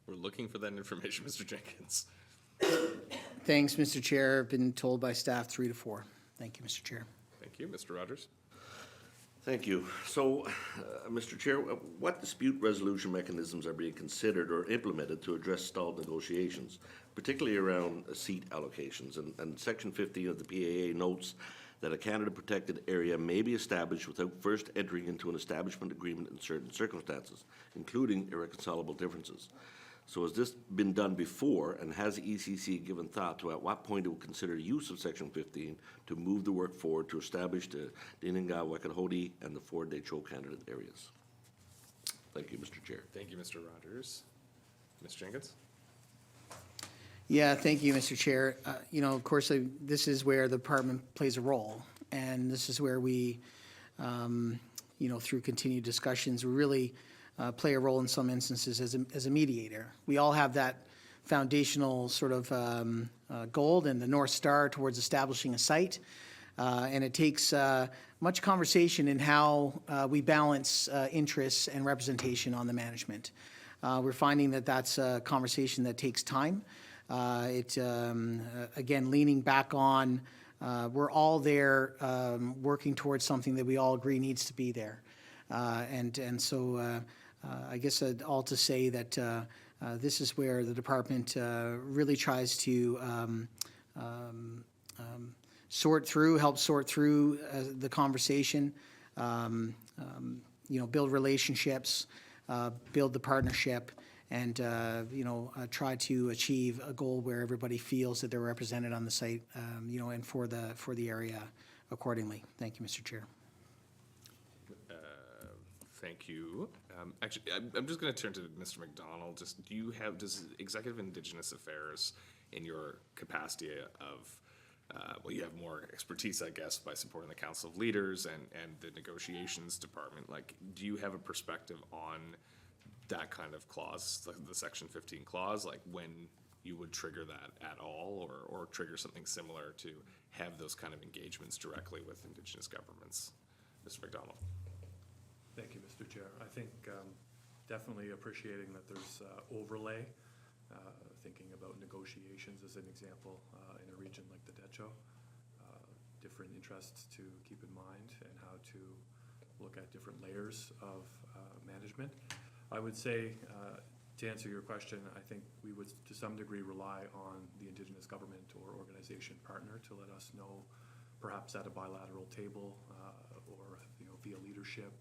We're looking for that information, Mr. Jenkins. Thanks, Mr. Chair. I've been told by staff 3 to 4. Thank you, Mr. Chair. Thank you, Mr. Rogers. Thank you. So, Mr. Chair, what dispute resolution mechanisms are being considered or implemented to address stalled negotiations, particularly around seat allocations? And Section 15 of the PAA notes that a Canada-protected area may be established without first entering into an establishment agreement in certain circumstances, including irreconcilable differences. So has this been done before, and has ECC given thought to at what point it will consider use of Section 15 to move the work forward to establish the Det'anchogh, and the 4 Det'anchogh candidate areas? Thank you, Mr. Chair. Thank you, Mr. Rogers. Ms. Jenkins? Yeah, thank you, Mr. Chair. Of course, this is where the department plays a role, and this is where we, through continued discussions, really play a role in some instances as a mediator. We all have that foundational sort of goal and the North Star towards establishing a site, and it takes much conversation in how we balance interests and representation on the management. We're finding that that's a conversation that takes time. Again, leaning back on, we're all there working towards something that we all agree needs to be there. So I guess all to say that this is where the department really tries to help sort through the conversation, build relationships, build the partnership, and, try to achieve a goal where everybody feels that they're represented on the site, and for the area accordingly. Thank you, Mr. Chair. Thank you. Actually, I'm just going to turn to Mr. Macdonald. Does Executive Indigenous Affairs, in your capacity of, well, you have more expertise, I guess, by supporting the Council of Leaders and the Negotiations Department. Like, do you have a perspective on that kind of clause, like the Section 15 clause, like when you would trigger that at all, or trigger something similar to have those kind of engagements directly with Indigenous governments? Mr. Macdonald. Thank you, Mr. Chair. I think definitely appreciating that there's overlay, thinking about negotiations as an example in a region like the Det'anchogh, different interests to keep in mind and how to look at different layers of management. I would say, to answer your question, I think we would to some degree rely on the Indigenous government or organization partner to let us know, perhaps at a bilateral table or via leadership,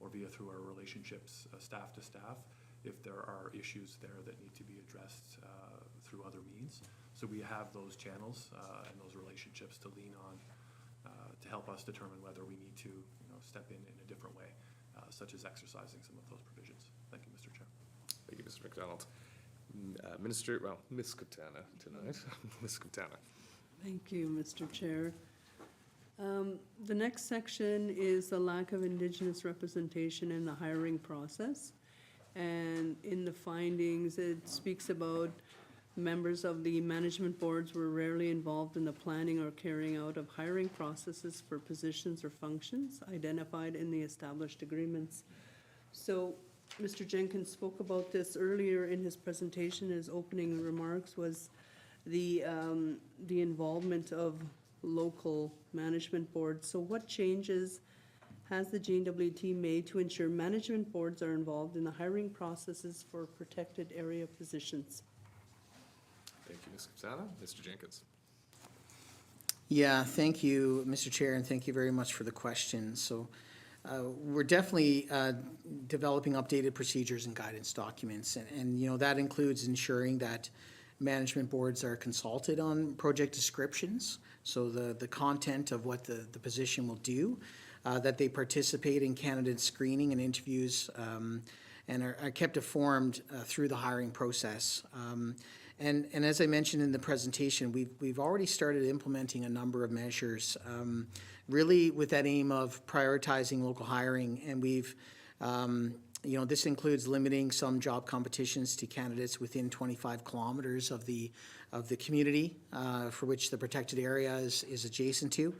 or via through our relationships staff to staff, if there are issues there that need to be addressed through other means. So we have those channels and those relationships to lean on to help us determine whether we need to step in a different way, such as exercising some of those provisions. Thank you, Mr. Chair. Thank you, Mr. Macdonald. Ms. Kaptana tonight. Ms. Kaptana. Thank you, Mr. Chair. The next section is the lack of Indigenous representation in the hiring process. And in the findings, it speaks about members of the management boards were rarely involved in the planning or carrying out of hiring processes for positions or functions identified in the established agreements. So Mr. Jenkins spoke about this earlier in his presentation. His opening remarks was the involvement of local management boards. So what changes has the GNWT made to ensure management boards are involved in the hiring processes for protected area positions? Thank you, Ms. Kaptana. Mr. Jenkins. Yeah, thank you, Mr. Chair, and thank you very much for the question. So we're definitely developing updated procedures and guidance documents, and that includes ensuring that management boards are consulted on project descriptions, so the content of what the position will do, that they participate in candidate screening and interviews, and are kept informed through the hiring process. And as I mentioned in the presentation, we've already started implementing a number of measures, really with that aim of prioritizing local hiring, and we've this includes limiting some job competitions to candidates within 25 kilometers of the community for which the protected area is adjacent to,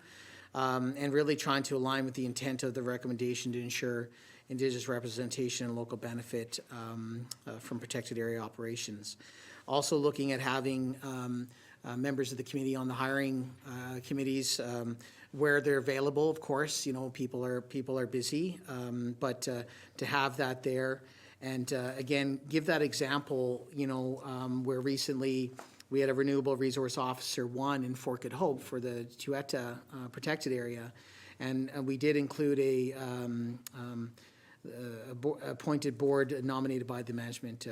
and really trying to align with the intent of the recommendation to ensure Indigenous representation and local benefit from protected area operations. Also looking at having members of the committee on the hiring committees where they're available. Of course, people are busy, but to have that there, and again, give that example. Where recently we had a renewable resource officer one in Fort Good Hope for the Tueta protected area, and we did include a appointed board nominated by the management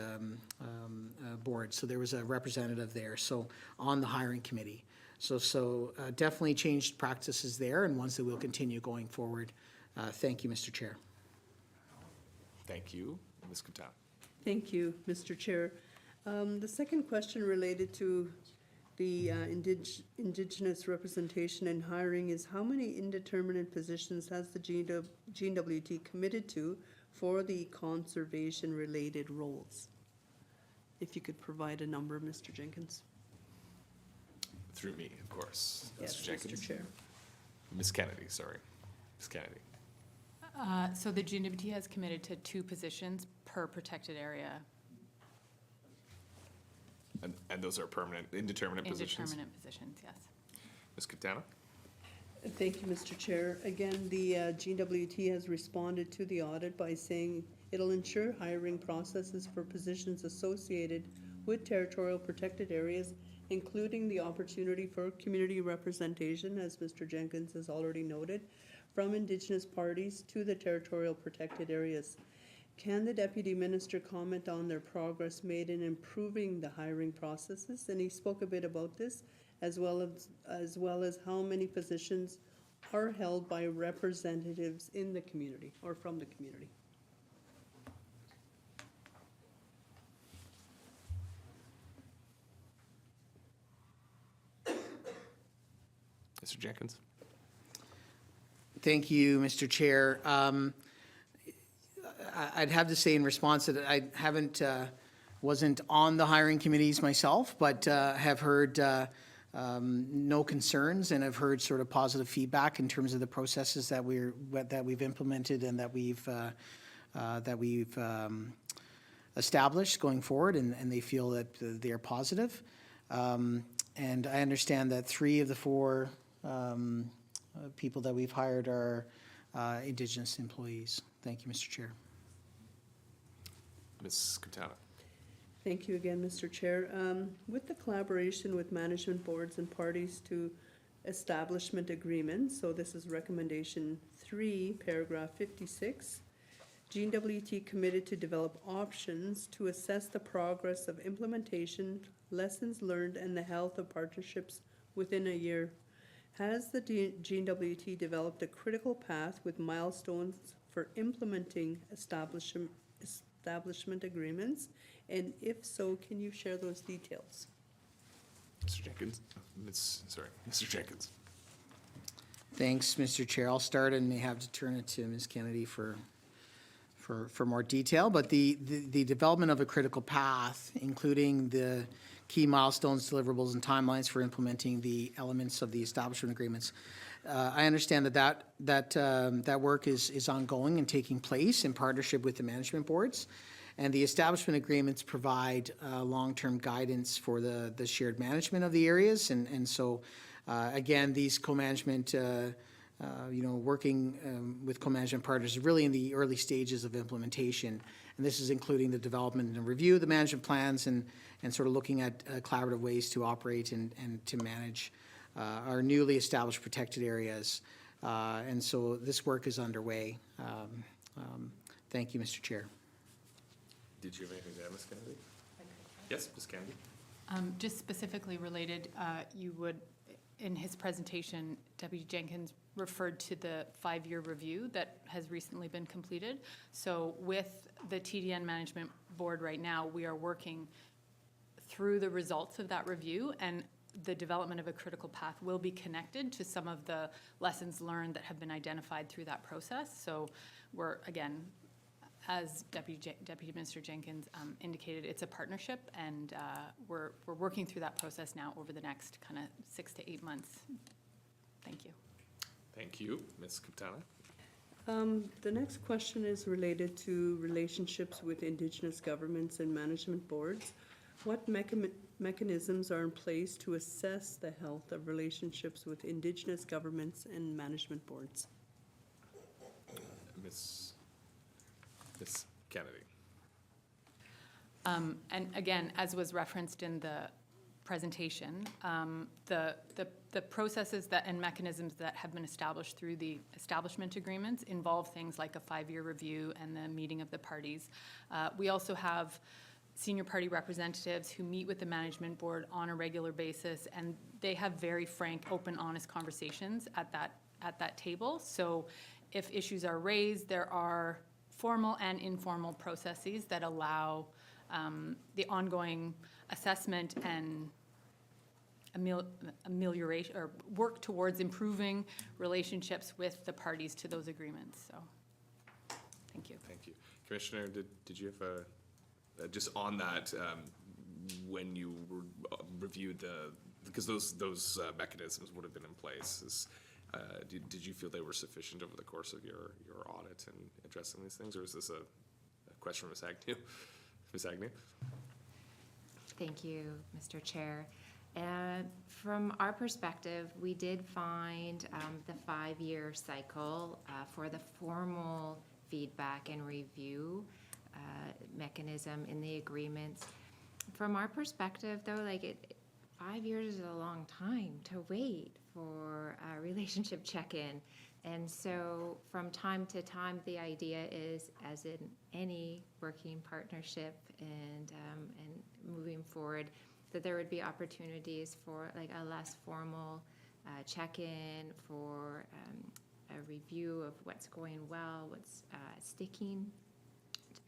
board. So there was a representative there, so on the hiring committee. So definitely changed practices there, and ones that will continue going forward. Thank you, Mr. Chair. Thank you. Ms. Kaptana. Thank you, Mr. Chair. The second question related to the Indigenous representation in hiring is how many indeterminate positions has the GNWT committed to for the conservation-related roles? If you could provide a number, Mr. Jenkins. Through me, of course. Yes, Mr. Jenkins. Mr. Chair. Ms. Kennedy, sorry. Ms. Kennedy. So the GNWT has committed to 2 positions per protected area. And those are permanent, indeterminate positions? Indeterminate positions, yes. Ms. Kaptana? Thank you, Mr. Chair. Again, the GNWT has responded to the audit by saying it'll ensure hiring processes for positions associated with territorial protected areas including the opportunity for community representation, as Mr. Jenkins has already noted, from Indigenous parties to the territorial protected areas. Can the Deputy Minister comment on their progress made in improving the hiring processes? And he spoke a bit about this, as well as how many positions are held by representatives in the community or from the community. Mr. Jenkins? Thank you, Mr. Chair. I'd have to say in response that I wasn't on the hiring committees myself, but have heard no concerns, and I've heard sort of positive feedback in terms of the processes that we've implemented and that we've established going forward, and they feel that they are positive. And I understand that 3 of the 4 people that we've hired are Indigenous employees. Thank you, Mr. Chair. Ms. Katana? Thank you again, Mr. Chair. With the collaboration with management boards and parties to establishment agreements, so this is recommendation 3, paragraph 56, GNWT committed to develop options to assess the progress of implementation, lessons learned, and the health of partnerships within a year. Has the GNWT developed a critical path with milestones for implementing establishment agreements? And if so, can you share those details? Mr. Jenkins? Mr. Jenkins. Thanks, Mr. Chair. I'll start and may have to turn it to Ms. Kennedy for more detail. But the development of a critical path, including the key milestones, deliverables, and timelines for implementing the elements of the establishment agreements. I understand that work is ongoing and taking place in partnership with the management boards. And the establishment agreements provide long-term guidance for the shared management of the areas. And so, again, these co-management, working with co-management partners is really in the early stages of implementation. And this is including the development and review of the management plans and sort of looking at collaborative ways to operate and to manage our newly established protected areas. And so this work is underway. Thank you, Mr. Chair. Did you have anything to add, Ms. Kennedy? Yes, Ms. Kennedy? Just specifically related, you would, in his presentation, Deputy Jenkins referred to the 5-year review that has recently been completed. So with the TDN Management Board right now, we are working through the results of that review, and the development of a critical path will be connected to some of the lessons learned that have been identified through that process. So we're, again, as Deputy Minister Jenkins indicated, it's a partnership, and we're working through that process now over the next kind of 6 to 8 months. Thank you. Thank you. Ms. Kaptana? The next question is related to relationships with Indigenous governments and management boards. What mechanisms are in place to assess the health of relationships with Indigenous governments and management boards? Ms. Kennedy? And again, as was referenced in the presentation, the processes that and mechanisms that have been established through the establishment agreements involve things like a 5-year review and the meeting of the parties. We also have senior party representatives who meet with the management board on a regular basis, and they have very frank, open, honest conversations at that table. So if issues are raised, there are formal and informal processes that allow the ongoing assessment and amelioration or work towards improving relationships with the parties to those agreements. So, thank you. Thank you. Commissioner, did you have just on that, when you reviewed because those mechanisms would have been in place, did you feel they were sufficient over the course of your audit and addressing these things, or is this a question from Ms. Agnew? Ms. Agnew? Thank you, Mr. Chair. And from our perspective, we did find the 5-year cycle for the formal feedback and review mechanism in the agreements. From our perspective, though, 5 years is a long time to wait for a relationship check-in. And so from time to time, the idea is, as in any working partnership and moving forward, that there would be opportunities for like a less formal check-in, for a review of what's going well, what's sticking.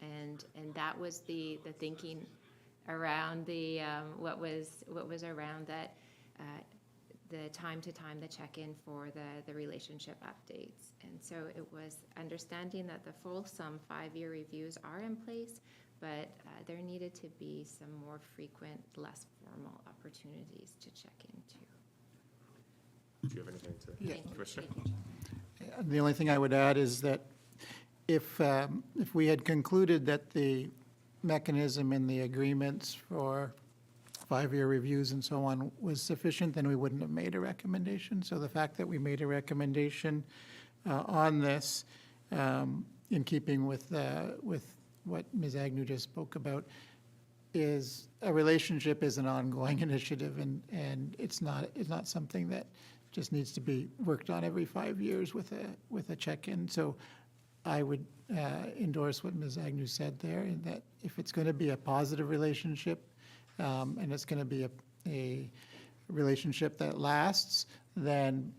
And that was the thinking around the what was around that, the time to time, the check-in for the relationship updates. And so it was understanding that the fulsome 5-year reviews are in place, but there needed to be some more frequent, less formal opportunities to check into. Do you have anything to, Thank you. Commissioner? Thank you. The only thing I would add is that if we had concluded that the mechanism in the agreements for 5-year reviews and so on was sufficient, then we wouldn't have made a recommendation. So the fact that we made a recommendation on this, in keeping with what Ms. Agnew just spoke about, is a relationship is an ongoing initiative, and it's not something that just needs to be worked on every 5 years with a check-in. So I would endorse what Ms. Agnew said there, in that if it's going to be a positive relationship, and it's going to be a relationship that lasts, then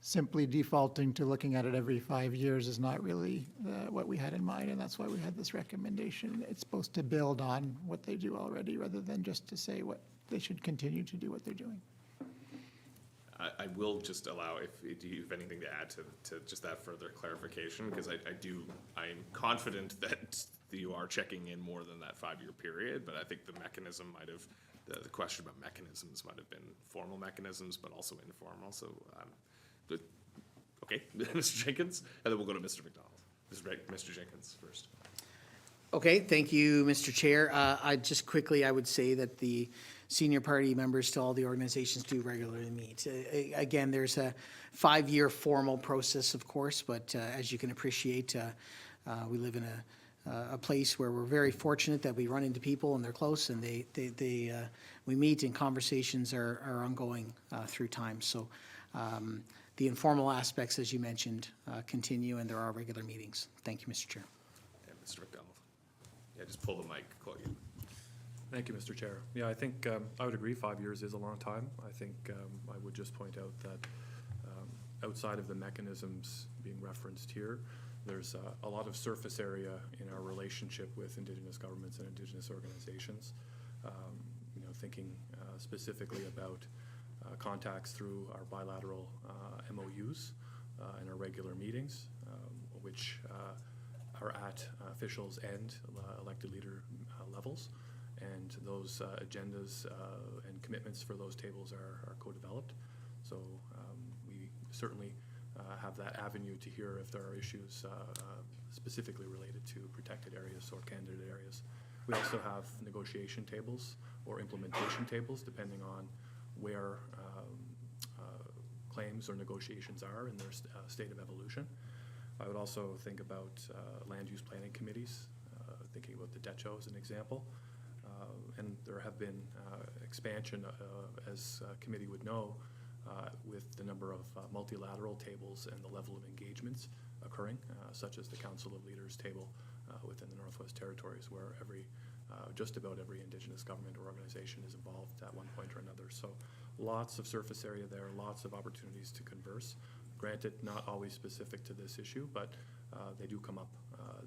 simply defaulting to looking at it every 5 years is not really what we had in mind, and that's why we had this recommendation. It's supposed to build on what they do already, rather than just to say what they should continue to do what they're doing. I will just allow, do you have anything to add to just that further clarification? Because I'm confident that you are checking in more than that 5-year period, but I think the mechanism might have, the question about mechanisms might have been formal mechanisms, but also informal. So, okay, Mr. Jenkins, and then we'll go to Mr. Macdonald. Mr. Jenkins first. Okay, thank you, Mr. Chair. I would say that the senior party members to all the organizations do regularly meet. Again, there's a 5-year formal process, of course, but as you can appreciate, we live in a place where we're very fortunate that we run into people and they're close, and we meet, and conversations are ongoing through time. So the informal aspects, as you mentioned, continue, and there are regular meetings. Thank you, Mr. Chair. And Mr. Macdonald. Yeah, just pull the mic close. Thank you, Mr. Chair. Yeah, I think I would agree 5 years is a long time. I think I would just point out that outside of the mechanisms being referenced here, there's a lot of surface area in our relationship with Indigenous governments and Indigenous organizations. Thinking specifically about contacts through our bilateral MOUs and our regular meetings, which are at officials and elected leader levels. And those agendas and commitments for those tables are co-developed. So we certainly have that avenue to hear if there are issues specifically related to protected areas or candidate areas. We also have negotiation tables or implementation tables, depending on where claims or negotiations are in their state of evolution. I would also think about land use planning committees, thinking about the Det'anchogh as an example. And there have been expansion, as committee would know, with the number of multilateral tables and the level of engagements occurring, such as the Council of Leaders table within the Northwest Territories, where just about every Indigenous government or organization is involved at one point or another. So lots of surface area there, lots of opportunities to converse. Granted, not always specific to this issue, but they do come up.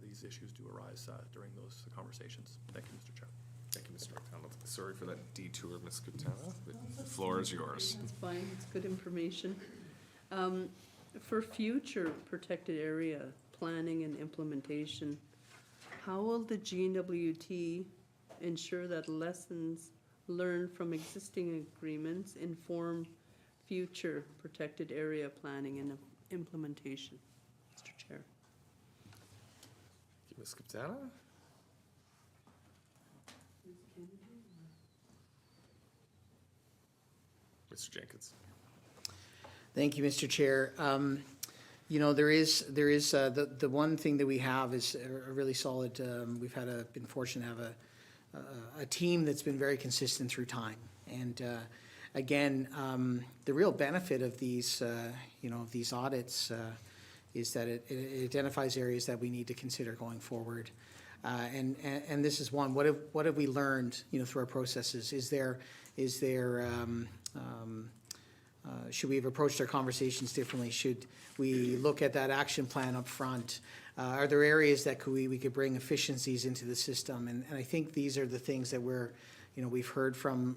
These issues do arise during those conversations. Thank you, Mr. Chair. Thank you, Mr. Macdonald. Sorry for that detour, Ms. Kaptana, but the floor is yours. It's fine, it's good information. For future protected area planning and implementation, how will the GNWT ensure that lessons learned from existing agreements inform future protected area planning and implementation? Mr. Chair. Thank you, Ms. Kaptana. Mr. Jenkins. Thank you, Mr. Chair. There is the one thing that we have is a really solid. We've been fortunate to have a team that's been very consistent through time, And again, the real benefit of these, these audits is that it identifies areas that we need to consider going forward. And this is one. What have we learned, through our processes? Should we have approached our conversations differently? Should we look at that action plan up front? Are there areas that we could bring efficiencies into the system? And I think these are the things that we've heard from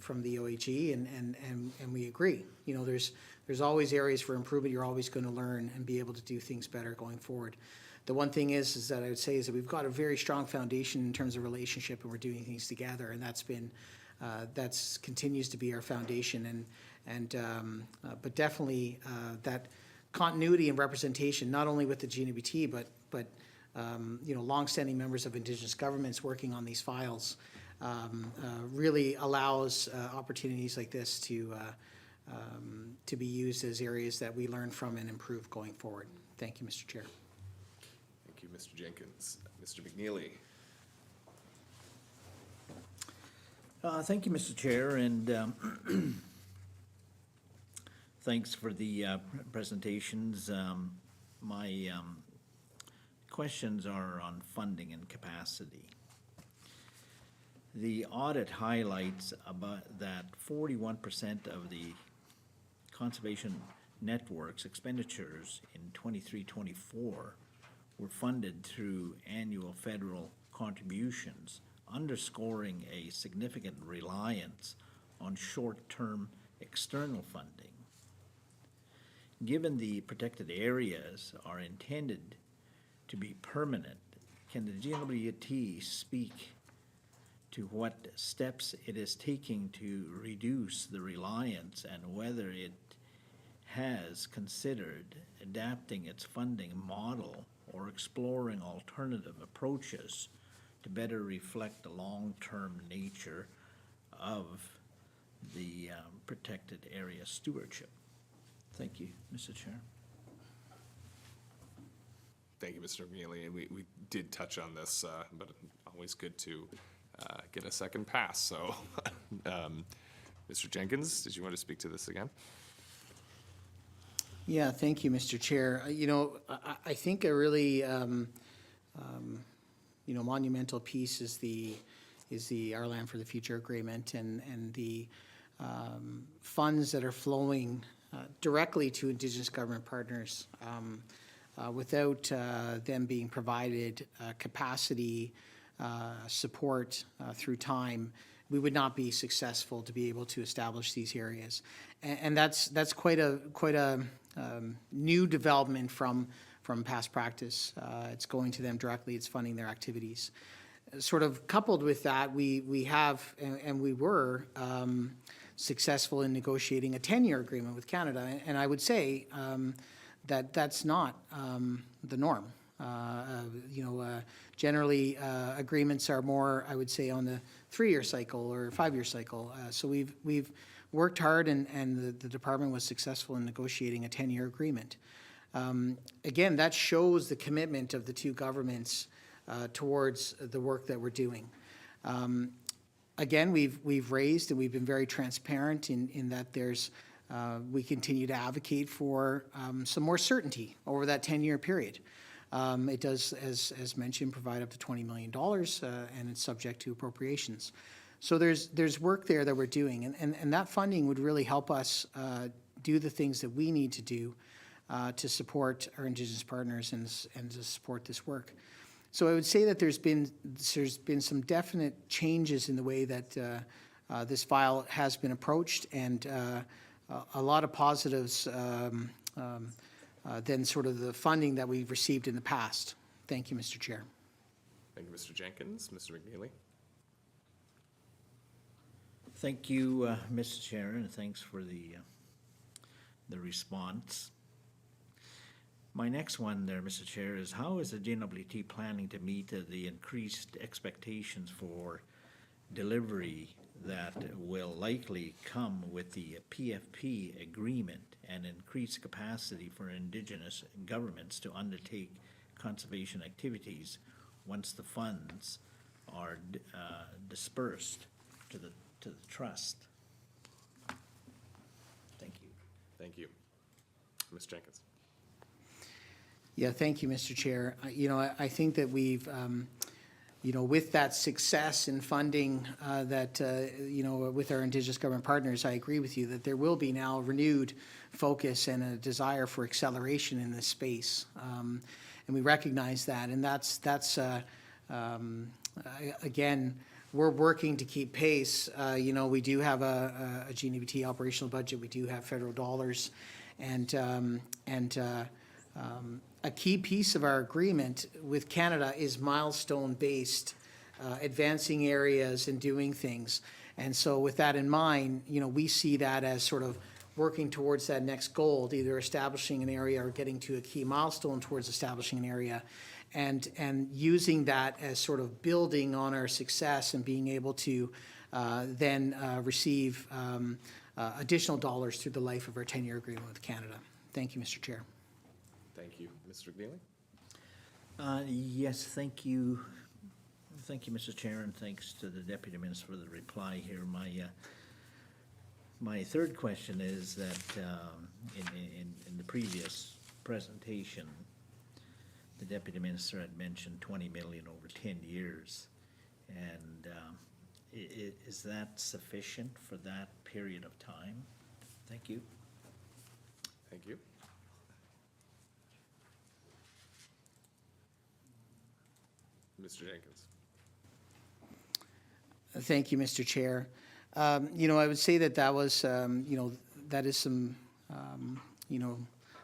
the OAG, and we agree. There's always areas for improvement. You're always going to learn and be able to do things better going forward. The one thing is that I would say is that we've got a very strong foundation in terms of relationship, and we're doing things together, and that's continues to be our foundation. But definitely that continuity and representation, not only with the GNWT, but longstanding members of Indigenous governments working on these files, really allows opportunities like this to be used as areas that we learn from and improve going forward. Thank you, Mr. Chair. Thank you, Mr. Jenkins. Mr. McNeely. Thank you, Mr. Chair, and thanks for the presentations. My questions are on funding and capacity. The audit highlights about that 41% of the conservation network's expenditures in 23-24 were funded through annual federal contributions, underscoring a significant reliance on short-term external funding. Given the protected areas are intended to be permanent, can the GNWT speak to what steps it is taking to reduce the reliance and whether it has considered adapting its funding model or exploring alternative approaches to better reflect the long-term nature of the protected area stewardship? Thank you, Mr. Chair. Thank you, Mr. McNeely. And we did touch on this, but always good to get a second pass. So, Mr. Jenkins, did you want to speak to this again? Yeah, thank you, Mr. Chair. I think a really monumental piece is the Our Land for the Future agreement and the funds that are flowing directly to Indigenous government partners without them being provided capacity support through time. We would not be successful to be able to establish these areas, and that's quite a new development from past practice. It's going to them directly. It's funding their activities. Sort of coupled with that, we have and we were successful in negotiating a 10-year agreement with Canada, and I would say that that's not the norm. Generally, agreements are more, I would say, on the 3-year cycle or 5-year cycle. So we've worked hard, and the department was successful in negotiating a 10-year agreement. Again, that shows the commitment of the two governments towards the work that we're doing. Again, we've raised and we've been very transparent in that we continue to advocate for some more certainty over that 10-year period. It does, as mentioned, provide up to $20 million, and it's subject to appropriations. So there's work there that we're doing, and that funding would really help us do the things that we need to do to support our Indigenous partners and to support this work. So I would say that there's been some definite changes in the way that this file has been approached, and a lot of positives than sort of the funding that we've received in the past. Thank you, Mr. Chair. Thank you, Mr. Jenkins. Mr. McNeely. Thank you, Mr. Chair, and thanks for the response. My next one there, Mr. Chair, is how is the GNWT planning to meet the increased expectations for delivery that will likely come with the PFP agreement and increased capacity for Indigenous governments to undertake conservation activities once the funds are dispersed to the to the trust. Thank you. Thank you. Ms. Jenkins? Yeah, thank you, Mr. Chair. I think that we've, with that success in funding with our Indigenous government partners, I agree with you that there will be now renewed focus and a desire for acceleration in this space. And we recognize that. And again, we're working to keep pace. We do have a GNWT operational budget. We do have federal dollars. And a key piece of our agreement with Canada is milestone-based, advancing areas and doing things. And so with that in mind, we see that as sort of working towards that next goal, either establishing an area or getting to a key milestone towards establishing an area, and using that as sort of building on our success and being able to then receive additional dollars through the life of our 10-year agreement with Canada. Thank you, Mr. Chair. Thank you. Mr. McNeely? Yes, thank you. Thank you, Mr. Chair, and thanks to the Deputy Minister for the reply here. My third question is that in the previous presentation, the Deputy Minister had mentioned 20 million over 10 years. And is that sufficient for that period of time? Thank you. Thank you. Mr. Jenkins? Thank you, Mr. Chair. I would say that was, that is some,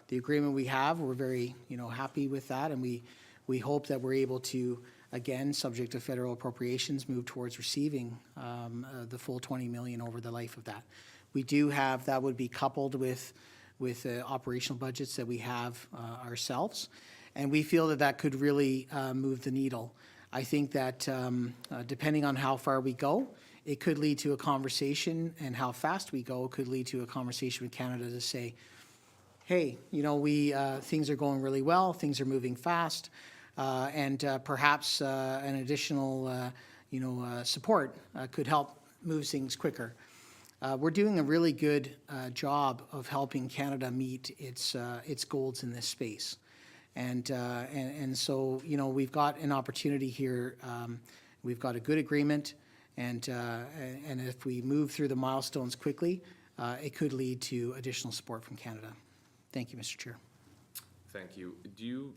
the agreement we have. We're very, happy with that, and we hope that we're able to, again, subject to federal appropriations, move towards receiving the full 20 million over the life of that. We do have, that would be coupled with operational budgets that we have ourselves, and we feel that could really move the needle. I think that depending on how far we go, it could lead to a conversation, and how fast we go could lead to a conversation with Canada to say, hey, things are going really well, things are moving fast, and perhaps an additional, support could help move things quicker. We're doing a really good job of helping Canada meet its goals in this space. And so, we've got an opportunity here. We've got a good agreement, and if we move through the milestones quickly, it could lead to additional support from Canada. Thank you, Mr. Chair. Thank you. Do you,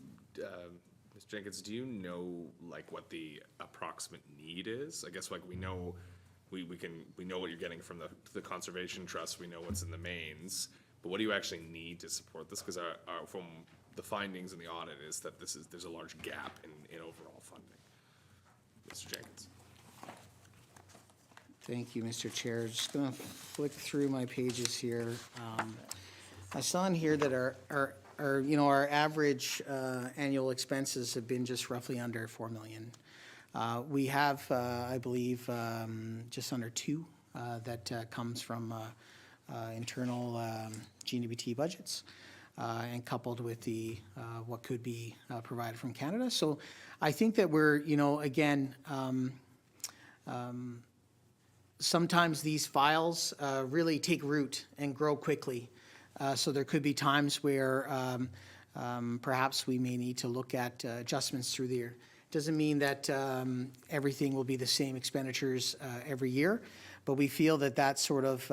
Ms. Jenkins, do you know what the approximate need is? I guess we know we know what you're getting from the Conservation Trust. We know what's in the mains, but what do you actually need to support this? Because from the findings in the audit is that there's a large gap in overall funding. Mr. Jenkins. Thank you, Mr. Chair. Just going to flick through my pages here. I saw in here that our average annual expenses have been just roughly under 4 million. We have, I believe, just under 2 that comes from internal GNWT budgets. And coupled with the what could be provided from Canada. So I think that we're, again, sometimes these files really take root and grow quickly. So there could be times where perhaps we may need to look at adjustments through the year. Doesn't mean that everything will be the same expenditures every year, but we feel that sort of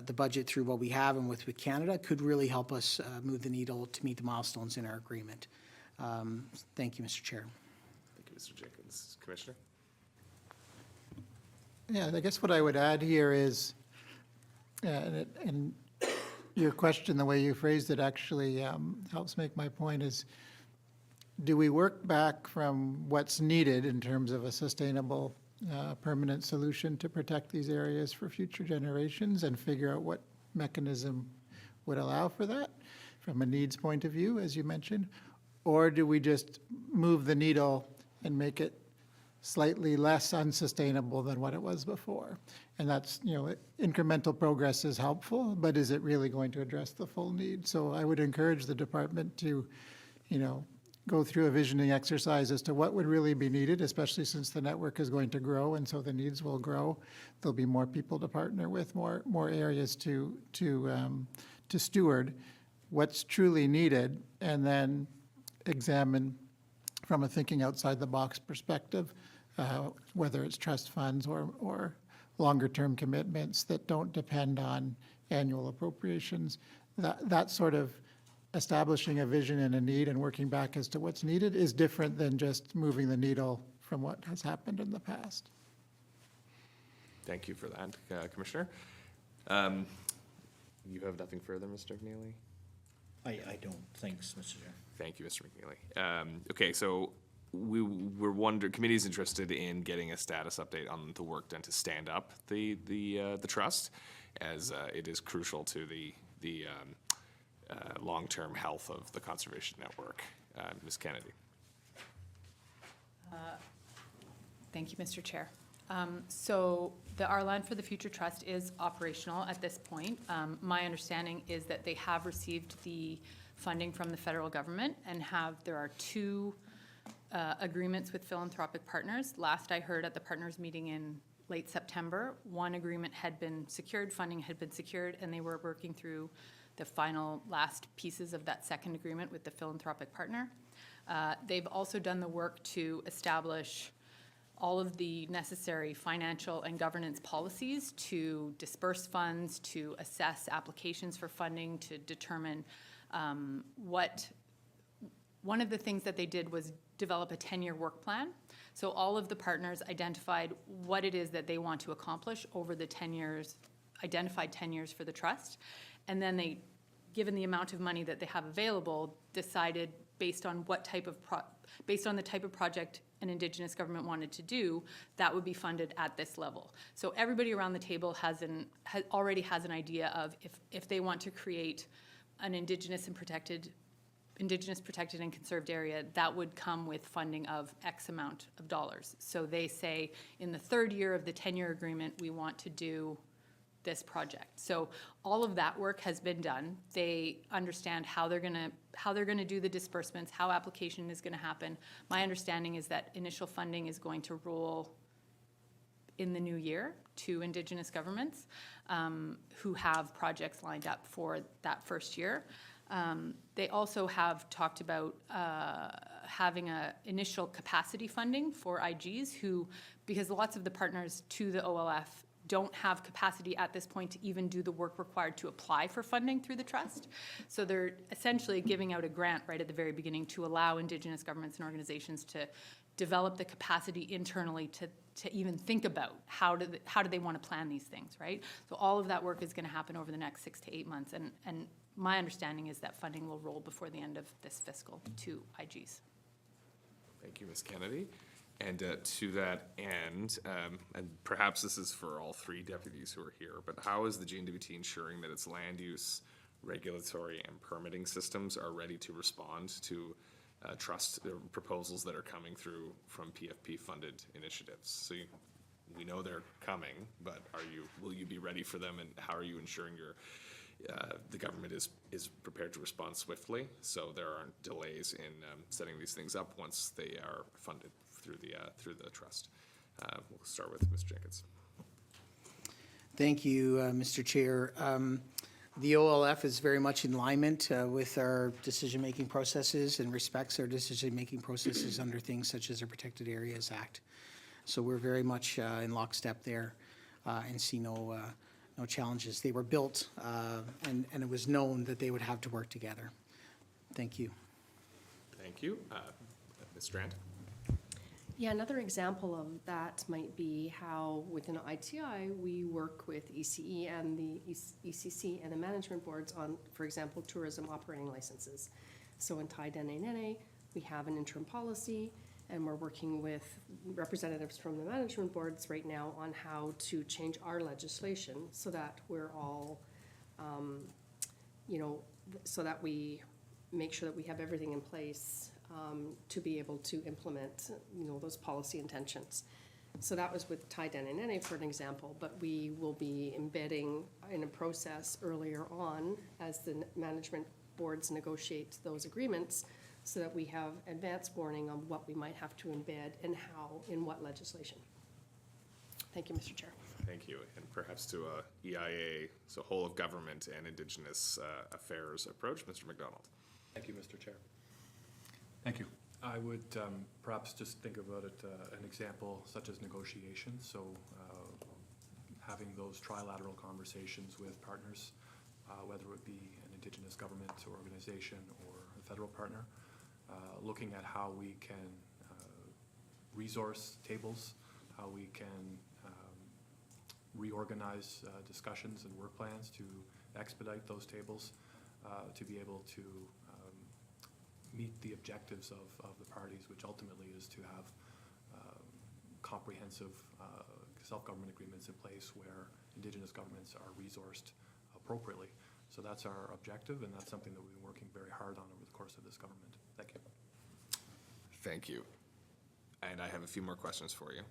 the budget through what we have and with Canada could really help us move the needle to meet the milestones in our agreement. Thank you, Mr. Chair. Thank you, Mr. Jenkins. Commissioner? Yeah, I guess what I would add here is, and your question, the way you phrased it actually helps make my point, is do we work back from what's needed in terms of a sustainable permanent solution to protect these areas for future generations and figure out what mechanism would allow for that from a needs point of view, as you mentioned? Or do we just move the needle and make it slightly less unsustainable than what it was before? And that's, incremental progress is helpful, but is it really going to address the full need? So I would encourage the department to, go through a visioning exercise as to what would really be needed, especially since the network is going to grow, and so the needs will grow. There'll be more people to partner with, more areas to steward what's truly needed, and then examine from a thinking outside the box perspective, whether it's trust funds or longer term commitments that don't depend on annual appropriations. That sort of establishing a vision and a need and working back as to what's needed is different than just moving the needle from what has happened in the past. Thank you for that, Commissioner. You have nothing further, Mr. McNeely? I don't think so, Mr. Chair. Thank you, Mr. McNeely. Okay, so we're committee's interested in getting a status update on the work done to stand up the trust, as it is crucial to the long-term health of the conservation network. Ms. Kennedy. Thank you, Mr. Chair. So the Our Land for the Future Trust is operational at this point. My understanding is that they have received the funding from the federal government and there are two agreements with philanthropic partners. Last I heard at the partners meeting in late September, one agreement had been secured, funding had been secured, and they were working through the final last pieces of that second agreement with the philanthropic partner. They've also done the work to establish all of the necessary financial and governance policies to disperse funds, to assess applications for funding, to determine one of the things that they did was develop a 10-year work plan. So all of the partners identified what it is that they want to accomplish over the 10 years, identified 10 years for the trust. And then they, given the amount of money that they have available, decided based on what type of based on the type of project an Indigenous government wanted to do, that would be funded at this level. So everybody around the table already has an idea of if they want to create an Indigenous protected and conserved area, that would come with funding of X amount of dollars. So they say in the third year of the 10-year agreement, we want to do this project. So all of that work has been done. They understand how they're gonna do the disbursements, how application is gonna happen. My understanding is that initial funding is going to roll in the new year to Indigenous governments who have projects lined up for that first year. They also have talked about having a initial capacity funding for IGs because lots of the partners to the OLF don't have capacity at this point to even do the work required to apply for funding through the trust. So they're essentially giving out a grant right at the very beginning to allow Indigenous governments and organizations to develop the capacity internally to even think about how do they want to plan these things, right? So all of that work is going to happen over the next 6 to 8 months, and my understanding is that funding will roll before the end of this fiscal to IGs. Thank you, Ms. Kennedy. And to that end, and perhaps this is for all three deputies who are here, but how is the GNWT ensuring that its land use, regulatory, and permitting systems are ready to respond to trust proposals that are coming through from PFP-funded initiatives? So we know they're coming, but will you be ready for them, and how are you ensuring the government is prepared to respond swiftly so there aren't delays in setting these things up once they are funded through the trust? We'll start with Mr. Jenkins. Thank you, Mr. Chair. The OLF is very much in alignment with our decision-making processes and respects our decision-making processes under things such as our Protected Areas Act. So we're very much in lockstep there and see no challenges. They were built and it was known that they would have to work together. Thank you. Thank you. Ms. Strand? Yeah, another example of that might be how within ITI we work with ECE and the ECC and the management boards on, for example, tourism operating licenses. So in Tai-Dene-Nene, we have an interim policy, and we're working with representatives from the management boards right now on how to change our legislation so that we're all, so that we make sure that we have everything in place to be able to implement, those policy intentions. So that was with Tai-Dene-Nene, for an example, but we will be embedding in a process earlier on as the management boards negotiate those agreements, so that we have advanced warning on what we might have to embed and how, in what legislation. Thank you, Mr. Chair. Thank you. And perhaps to a EIA, so whole of government and Indigenous affairs approach, Mr. Macdonald. Thank you, Mr. Chair. Thank you. I would perhaps just think about it, an example such as negotiations. So having those trilateral conversations with partners, whether it be an Indigenous government or organization or a federal partner, looking at how we can resource tables, how we can reorganize discussions and work plans to expedite those tables, to be able to meet the objectives of the parties, which ultimately is to have comprehensive self-government agreements in place where Indigenous governments are resourced appropriately. So that's our objective, and that's something that we've been working very hard on over the course of this government. Thank you. Thank you. And I have a few more questions for you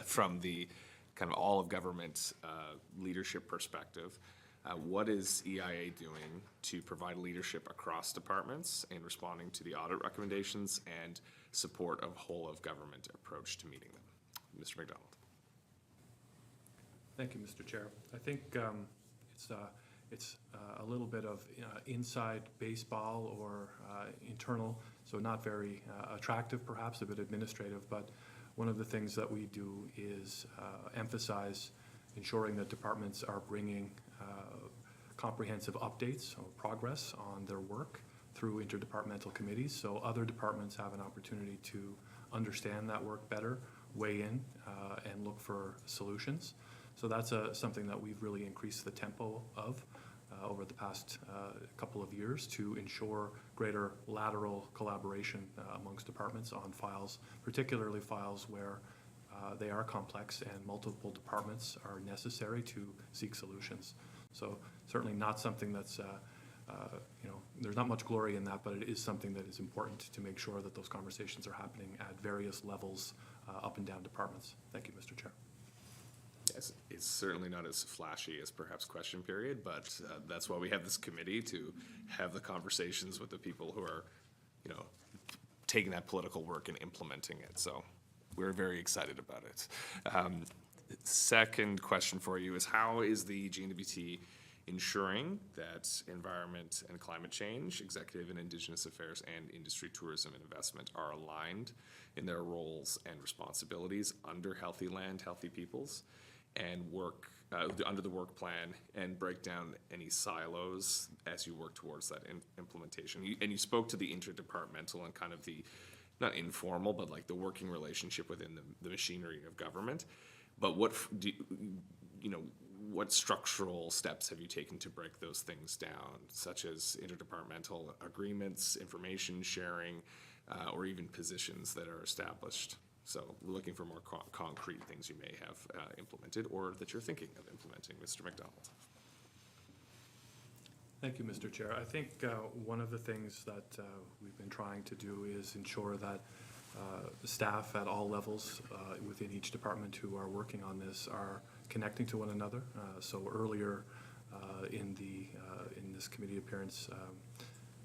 from the kind of all of government leadership perspective. What is EIA doing to provide leadership across departments in responding to the audit recommendations and support of whole of government approach to meeting them? Mr. Macdonald. Thank you, Mr. Chair. I think it's a little bit of inside baseball or internal, so not very attractive, perhaps a bit administrative, but one of the things that we do is emphasize ensuring that departments are bringing comprehensive updates or progress on their work through interdepartmental committees, so other departments have an opportunity to understand that work better, weigh in, and look for solutions. So that's something that we've really increased the tempo of over the past couple of years to ensure greater lateral collaboration amongst departments on files, particularly files where they are complex and multiple departments are necessary to seek solutions. So certainly not something that's, there's not much glory in that, but it is something that is important to make sure that those conversations are happening at various levels up and down departments. Thank you, Mr. Chair. Yes, it's certainly not as flashy as perhaps question period, but that's why we have this committee, to have the conversations with the people who are, taking that political work and implementing it. So we're very excited about it. Second question for you is, how is the GNWT ensuring that environment and climate change, executive and Indigenous affairs, and industry, tourism, and investment are aligned in their roles and responsibilities under Healthy Land, Healthy Peoples, and work under the work plan, and break down any silos as you work towards that implementation? You spoke to the interdepartmental and kind of the, not informal, but like the working relationship within the machinery of government. But what what structural steps have you taken to break those things down, such as interdepartmental agreements, information sharing, or even positions that are established? So we're looking for more concrete things you may have implemented or that you're thinking of implementing. Mr. Macdonald. Thank you, Mr. Chair. I think one of the things that we've been trying to do is ensure that staff at all levels within each department who are working on this are connecting to one another. So earlier in this committee appearance,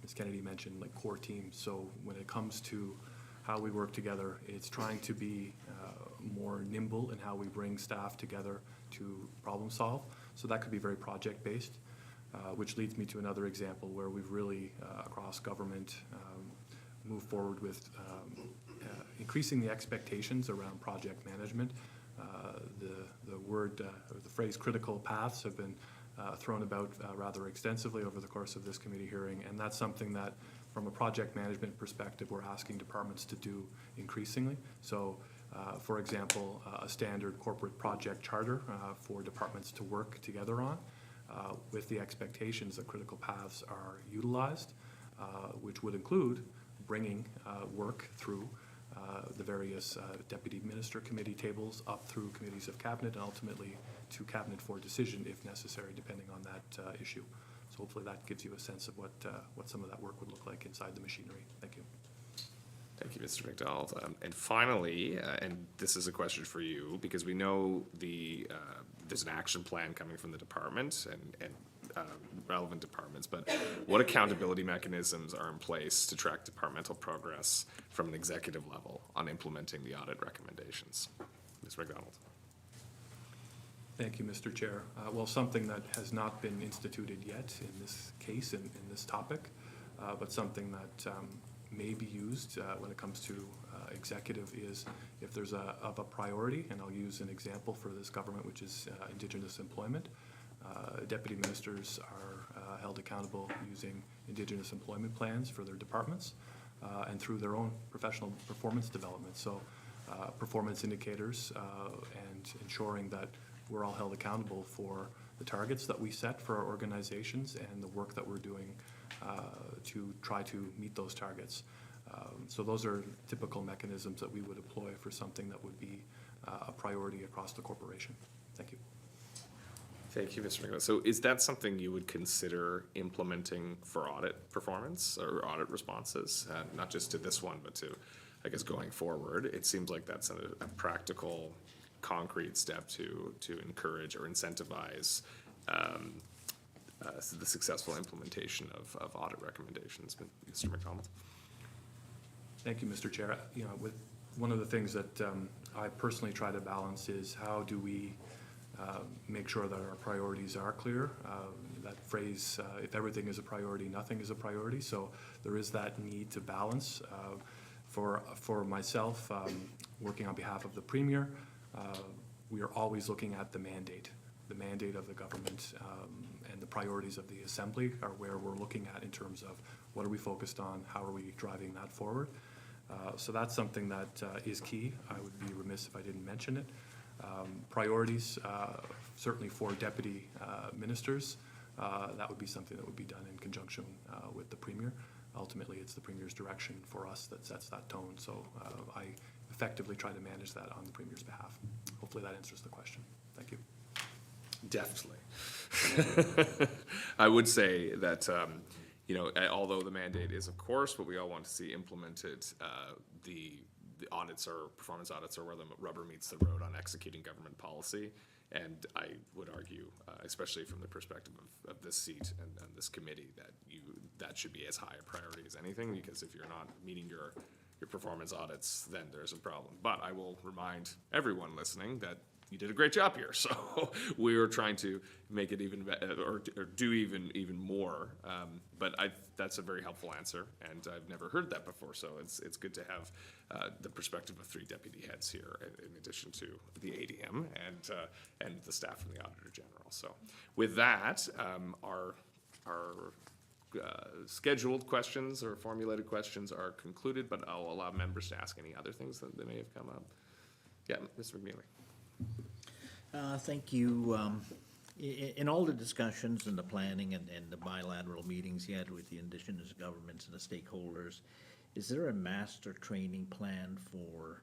Ms. Kennedy mentioned like core teams. So when it comes to how we work together, it's trying to be more nimble in how we bring staff together to problem solve. So that could be very project based, which leads me to another example where we've really across government moved forward with increasing the expectations around project management. The phrase critical paths have been thrown about rather extensively over the course of this committee hearing, and that's something that from a project management perspective we're asking departments to do increasingly. So for example, a standard corporate project charter for departments to work together on with the expectations that critical paths are utilized, which would include bringing work through the various deputy minister committee tables up through committees of cabinet and ultimately to cabinet for decision if necessary, depending on that issue. So hopefully that gives you a sense of what some of that work would look like inside the machinery. Thank you. Thank you, Mr. Macdonald. And finally, and this is a question for you, because we know there's an action plan coming from the department, and relevant departments, but what accountability mechanisms are in place to track departmental progress from an executive level on implementing the audit recommendations? Ms. Macdonald. Thank you, Mr. Chair. Well, something that has not been instituted yet in this case, in this topic, but something that may be used when it comes to executive is if there's of a priority, and I'll use an example for this government, which is Indigenous employment. Deputy ministers are held accountable using Indigenous employment plans for their departments and through their own professional performance development. So performance indicators and ensuring that we're all held accountable for the targets that we set for our organizations and the work that we're doing to try to meet those targets. So those are typical mechanisms that we would employ for something that would be a priority across the corporation. Thank you. Thank you, Mr. McGrath. So is that something you would consider implementing for audit performance or audit responses? Not just to this one, but to, I guess, going forward? It seems like that's a practical, concrete step to encourage or incentivize the successful implementation of audit recommendations. Mr. McDonald. Thank you, Mr. Chair. You know, with one of the things that I personally try to balance is how do we make sure that our priorities are clear. That phrase, if everything is a priority, nothing is a priority. So there is that need to balance. For myself, working on behalf of the Premier, we are always looking at the mandate of the government, and the priorities of the Assembly are where we're looking at in terms of what are we focused on, how are we driving that forward. So that's something that is key. I would be remiss if I didn't mention it. Priorities, certainly for deputy ministers, that would be something that would be done in conjunction with the Premier. Ultimately, it's the Premier's direction for us that sets that tone. So I effectively try to manage that on the Premier's behalf. Hopefully that answers the question. Thank you. Definitely. I would say that, you know, although the mandate is, of course, what we all want to see implemented, the audits or performance audits are where the rubber meets the road on executing government policy. And I would argue, especially from the perspective of this seat and this committee, that should be as high a priority as anything, because if you're not meeting your performance audits, then there's a problem. But I will remind everyone listening that you did a great job here. So we are trying to make it even better, or do even more. But that's a very helpful answer, and I've never heard that before. So it's good to have the perspective of three deputy heads here, in addition to the ADM and the staff from the Auditor General. So with that, our scheduled questions or formulated questions are concluded, but I'll allow members to ask any other things that may have come up. Yeah, Mr. McNeely. Thank you. In all the discussions and the planning and the bilateral meetings you had with the Indigenous governments and the stakeholders, is there a master training plan for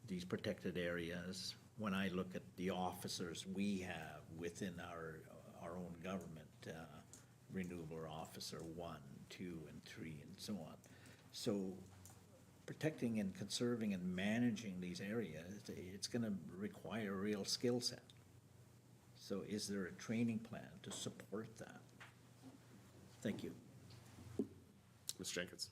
these protected areas? When I look at the officers we have within our own government, Renewable Officer 1, 2, and 3, and so on. So protecting and conserving and managing these areas, it's going to require a real skill set. So is there a training plan to support that? Thank you. Ms. Jenkins.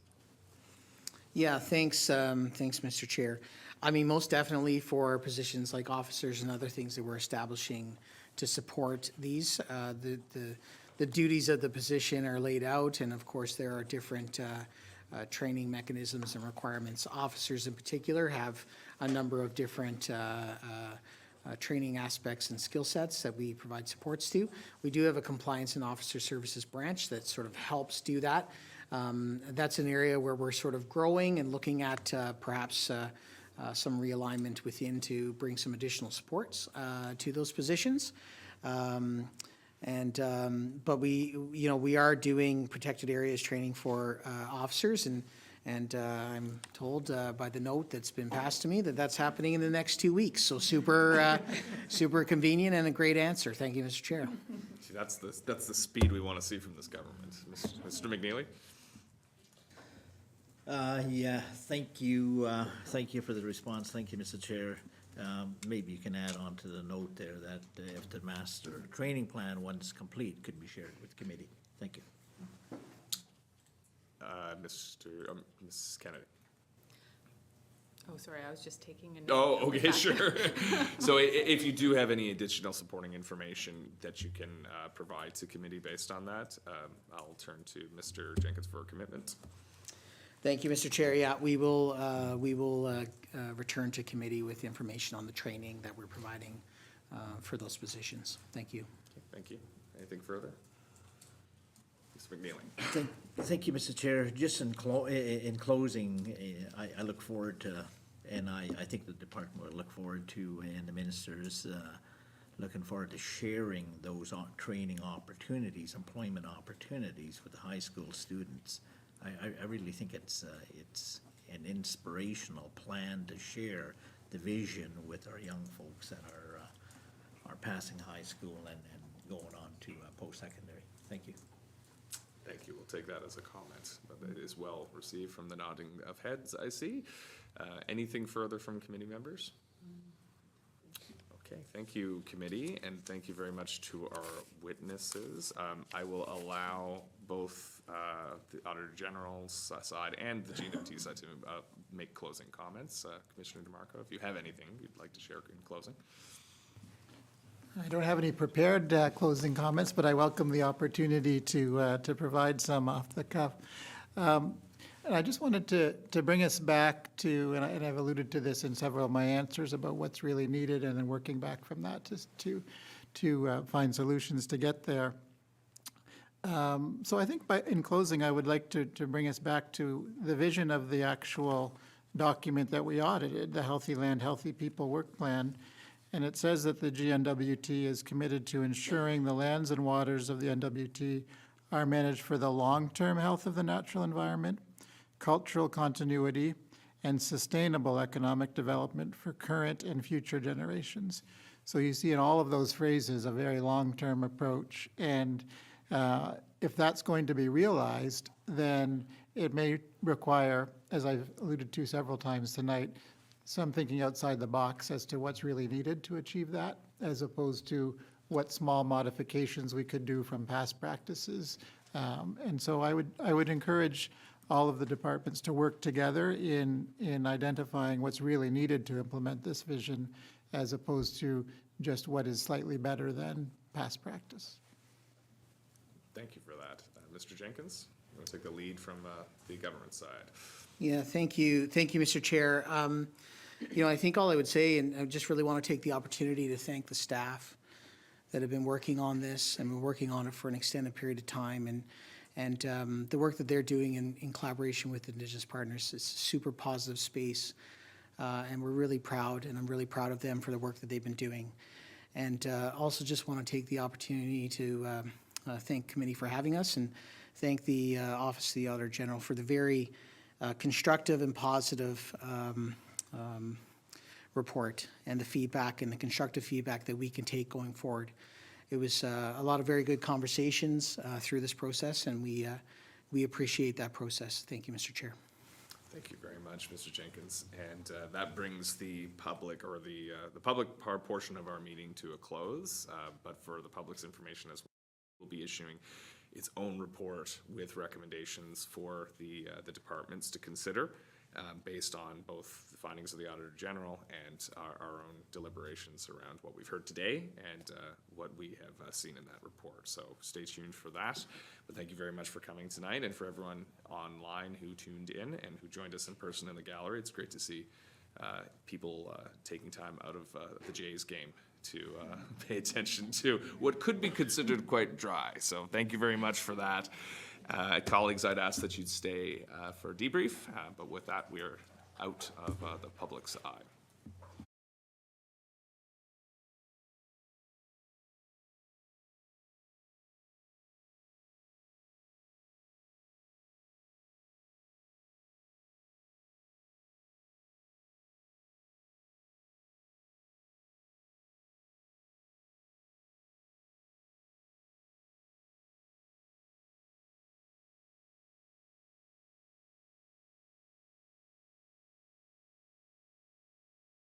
Yeah, thanks, Mr. Chair. I mean, most definitely for positions like officers and other things that we're establishing to support these, the duties of the position are laid out, and of course there are different training mechanisms and requirements. Officers in particular have a number of different training aspects and skill sets that we provide supports to. We do have a compliance and officer services branch that sort of helps do that. That's an area where we're sort of growing and looking at perhaps some realignment within to bring some additional supports to those positions. But we are doing protected areas training for officers, and I'm told by the note that's been passed to me that that's happening in the next 2 weeks. So super convenient and a great answer. Thank you, Mr. Chair. See, that's the speed we want to see from this government. Mr. McNeely? Yeah, thank you. Thank you for the response. Thank you, Mr. Chair. Maybe you can add on to the note there that if the master training plan, once complete, could be shared with the committee. Thank you. Mrs. Kennedy. Oh, sorry, I was just taking a note. Oh, of the okay, fact sure. So if you do have any additional supporting information that you can provide to committee based on that, I'll turn to Mr. Jenkins for a commitment. Thank you, Mr. Chair. Yeah, we will return to committee with information on the training that we're providing for those positions. Thank you. Okay, thank you. Anything further? Mr. McNeely. Thank you, Mr. Chair. Just in closing, I look forward to, and I think the department will look forward to, and the ministers looking forward to sharing those training opportunities, employment opportunities with the high school students. I really think it's an inspirational plan to share the vision with our young folks that are passing high school and going on to post-secondary. Thank you. Thank you. We'll take that as a comment, but it is well received from the nodding of heads, I see. Anything further from committee members? Okay, thank you, committee, and thank you very much to our witnesses. I will allow both the Auditor General's side and the GNWT side to make closing comments. Commissioner DeMarco, if you have anything you'd like to share in closing. I don't have any prepared closing comments, but I welcome the opportunity to provide some off the cuff. And I just wanted to bring us back to, and I've alluded to this in several of my answers about what's really needed, and then working back from that to find solutions to get there. So I think in closing, I would like to bring us back to the vision of the actual document that we audited, the Healthy Land, Healthy People Work Plan. And it says that the GNWT is committed to ensuring the lands and waters of the NWT are managed for the long-term health of the natural environment, cultural continuity, and sustainable economic development for current and future generations. So you see in all of those phrases a very long-term approach. And if that's going to be realized, then it may require, as I've alluded to several times tonight, some thinking outside the box as to what's really needed to achieve that, as opposed to what small modifications we could do from past practices. And so I would encourage all of the departments to work together in identifying what's really needed to implement this vision, as opposed to just what is slightly better than past practice. Thank you for that. Mr. Jenkins, you want to take the lead from the government side? Yeah, thank you, Mr. Chair. I think all I would say, and I just really want to take the opportunity to thank the staff that have been working on this and been working on it for an extended period of time, and the work that they're doing in collaboration with Indigenous partners is a super positive space, and we're really proud, and I'm really proud of them for the work that they've been doing. And also just want to take the opportunity to thank committee for having us, and thank the Office of the Auditor General for the very constructive and positive report, and the feedback and the constructive feedback that we can take going forward. It was a lot of very good conversations through this process, and we appreciate that process. Thank you, Mr. Chair. Thank you very much, Mr. Jenkins. And that brings the public, or the public portion of our meeting to a close. But for the public's information as well, we'll be issuing its own report with recommendations for the departments to consider, based on both the findings of the Auditor General and our own deliberations around what we've heard today and what we have seen in that report. So stay tuned for that. But thank you very much for coming tonight, and for everyone online who tuned in and who joined us in person in the gallery. It's great to see people taking time out of the Jays game to pay attention to what could be considered quite dry. So thank you very much for that. Colleagues, I'd ask that you'd stay for a debrief, but with that, we're out of the public's eye.